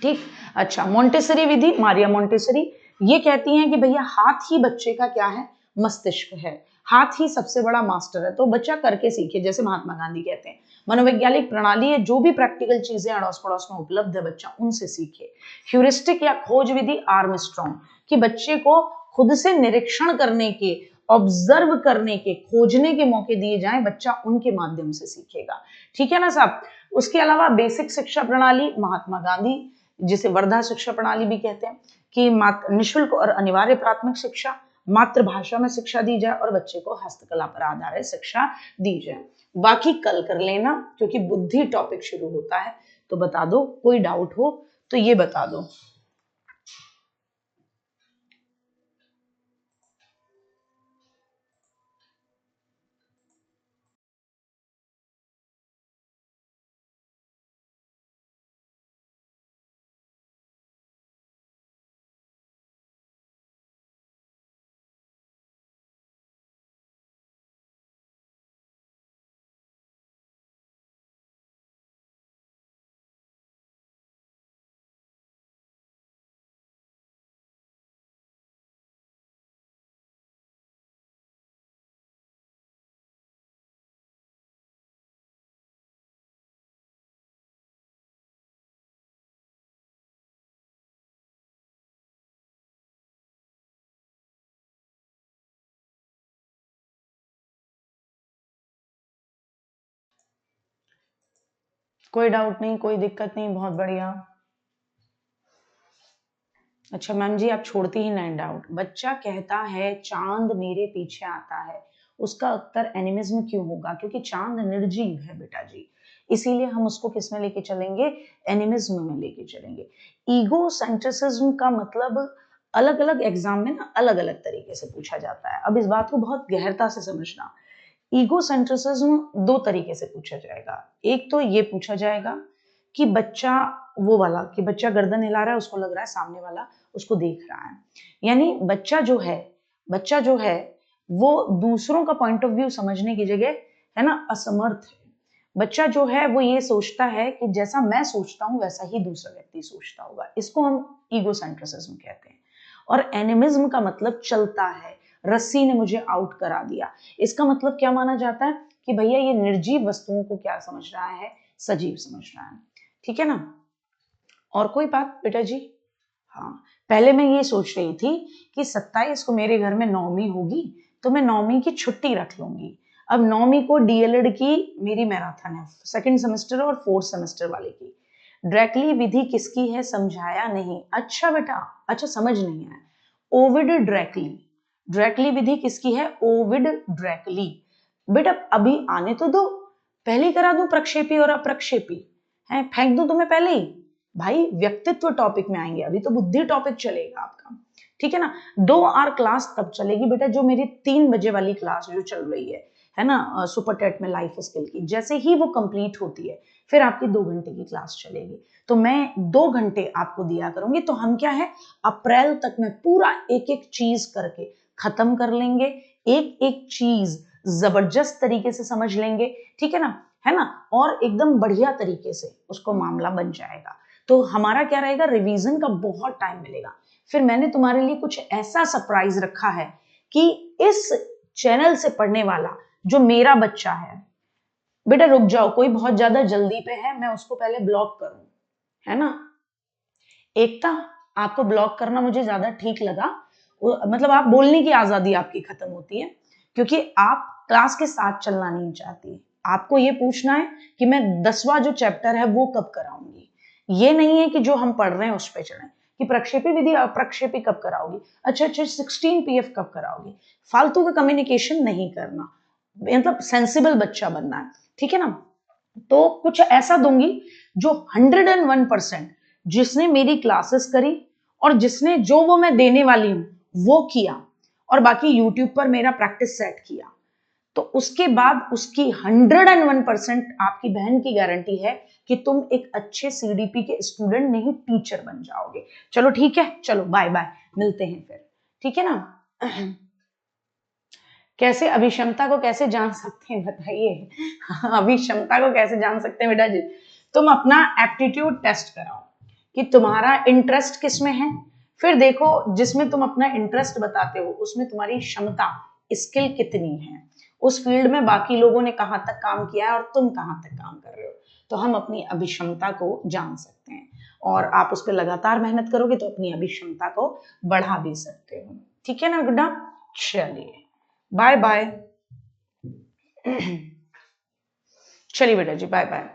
ठीक। अच्छा, मोंटेसरी विधि, मारिया मोंटेसरी, ये कहती हैं कि भैया हाथ ही बच्चे का क्या है? मस्तिष्क है, हाथ ही सबसे बड़ा मास्टर है, तो बच्चा करके सीखे, जैसे महात्मा गांधी कहते हैं। मनोवैज्ञानिक प्रणाली है, जो भी प्रैक्टिकल चीजें अड़ोस पड़ोस में उपलब्ध है बच्चा उनसे सीखे। ह्यूरिस्टिक या खोज विधि, आर्मस्ट्रॉन्ग, कि बच्चे को खुद से निरीक्षण करने के, ऑब्जर्व करने के, खोजने के मौके दिए जाएं, बच्चा उनके माध्यम से सीखेगा। ठीक है ना साहब। उसके अलावा बेसिक शिक्षा प्रणाली, महात्मा गांधी, जिसे वर्धा शिक्षा प्रणाली भी कहते हैं, कि निःशुल्क और अनिवार्य प्राथमिक शिक्षा, मातृभाषा में शिक्षा दी जाए और बच्चे को हस्तकला पर आधारित शिक्षा दी जाए। बाकी कल कर लेना, क्योंकि बुद्धि टॉपिक शुरू होता है, तो बता दो, कोई डाउट हो तो ये बता दो। कोई डाउट नहीं, कोई दिक्कत नहीं, बहुत बढ़िया। अच्छा मैम जी, आप छोड़ती ही नहीं डाउट। बच्चा कहता है चांद मेरे पीछे आता है, उसका उत्तर एनिमिज्म क्यों होगा? क्योंकि चांद निर्जीव है बेटा जी, इसीलिए हम उसको किस में लेके चलेंगे? एनिमिज्म में लेके चलेंगे। ईगो सेंट्रिसिज्म का मतलब अलग अलग एग्जाम में ना अलग अलग तरीके से पूछा जाता है। अब इस बात को बहुत गहरता से समझना। ईगो सेंट्रिसिज्म दो तरीके से पूछा जाएगा। एक तो ये पूछा जाएगा कि बच्चा वो वाला कि बच्चा गर्दन हिला रहा है, उसको लग रहा है सामने वाला उसको देख रहा है, यानी बच्चा जो है वो दूसरों का पॉइंट ऑफ व्यू समझने की जगह है ना असमर्थ है। बच्चा जो है वो ये सोचता है कि जैसा मैं सोचता हूं वैसा ही दूसरा व्यक्ति सोचता होगा, इसको हम ईगोसेंट्रिसिज्म कहते हैं। और एनिमिज्म का मतलब चलता है, रस्सी ने मुझे आउट करा दिया। इसका मतलब क्या माना जाता है कि भैया ये निर्जीव वस्तुओं को क्या समझ रहा है? सजीव समझ रहा है। ठीक है ना? और कोई बात बेटा जी? हाँ, पहले मैं ये सोच रही थी कि 27 को मेरे घर में नौमी होगी तो मैं नौमी की छुट्टी रख लूंगी। अब नौमी को डीएलएड की मेरी मैराथन है, सेकंड सेमेस्टर और फोर्थ सेमेस्टर वाले की। ड्रैकली विधि किसकी है समझाया नहीं। अच्छा बेटा, अच्छा समझ नहीं आया। ओविड ड्रैकली, ड्रैकली विधि किसकी है? ओविड ड्रैकली। बेटा अभी आने तो दो, पहले करा दूं प्रक्षेपी और अप्रक्षेपी, है फेंक दूं तुम्हें पहले ही? भाई व्यक्तित्व टॉपिक में आएंगे, अभी तो बुद्धि टॉपिक चलेगा आपका। ठीक है ना? 2 आवर क्लास तब चलेगी बेटा जो मेरी 3 बजे वाली क्लास जो चल रही है ना, सुपर टेट में लाइफ स्किल की, जैसे ही वो कंप्लीट होती है फिर आपकी 2 घंटे की क्लास चलेगी। तो मैं 2 घंटे आपको दिया करूंगी, तो हम क्या है अप्रैल तक में पूरा एक एक चीज करके खत्म कर लेंगे, एक एक चीज जबरदस्त तरीके से समझ लेंगे। ठीक है ना? और एकदम बढ़िया तरीके से उसको मामला बन जाएगा। तो हमारा क्या रहेगा, रिवीजन का बहुत टाइम मिलेगा। फिर मैंने तुम्हारे लिए कुछ ऐसा सरप्राइज रखा है कि इस चैनल से पढ़ने वाला जो मेरा बच्चा है, बेटा रुक जाओ, कोई बहुत ज्यादा जल्दी पे है, मैं उसको पहले ब्लॉक करूं, है ना? एकता, आपको ब्लॉक करना मुझे ज्यादा ठीक लगा, मतलब आप बोलने की आजादी आपकी खत्म होती है क्योंकि आप क्लास के साथ चलना नहीं चाहती। आपको ये पूछना है कि मैं 10वां जो चैप्टर है वो कब कराऊंगी, ये नहीं है कि जो हम पढ़ रहे हैं उस पर चढ़े कि प्रक्षेपी विधि अप्रक्षेपी कब कराओगी, अच्छा 16 पीएफ कब कराओगी। फालतू का कम्युनिकेशन नहीं करना, मतलब सेंसिबल बच्चा बनना है। ठीक है ना? तो कुछ ऐसा दूंगी जो 101% जिसने मेरी क्लासेस करी और जिसने जो वो मैं देने वाली हूं वो किया और बाकी यूट्यूब पर मेरा प्रैक्टिस सेट किया, तो उसके बाद उसकी 101% आपकी बहन की गारंटी है कि तुम एक अच्छे सीडीपी के स्टूडेंट नहीं टीचर बन जाओगे। चलो ठीक है, चलो बाय बाय, मिलते हैं फिर। ठीक है ना? कैसे अभिक्षमता को कैसे जान सकते हैं बताइए? अभिक्षमता को कैसे जान सकते हैं बेटा जी? तुम अपना एप्टीट्यूड टेस्ट कराओ कि तुम्हारा इंटरेस्ट किस में है, फिर देखो जिसमें तुम अपना इंटरेस्ट बताते हो उसमें तुम्हारी क्षमता स्किल कितनी है, उस फील्ड में बाकी लोगों ने कहां तक काम किया है और तुम कहां तक काम कर रहे हो, तो हम अपनी अभिक्षमता को जान सकते हैं। और आप उस पर लगातार मेहनत करोगे तो अपनी अभिक्षमता को बढ़ा भी सकते हो। ठीक है ना गुड्डा? चलिए बाय बाय। चलिए बेटा जी बाय बाय।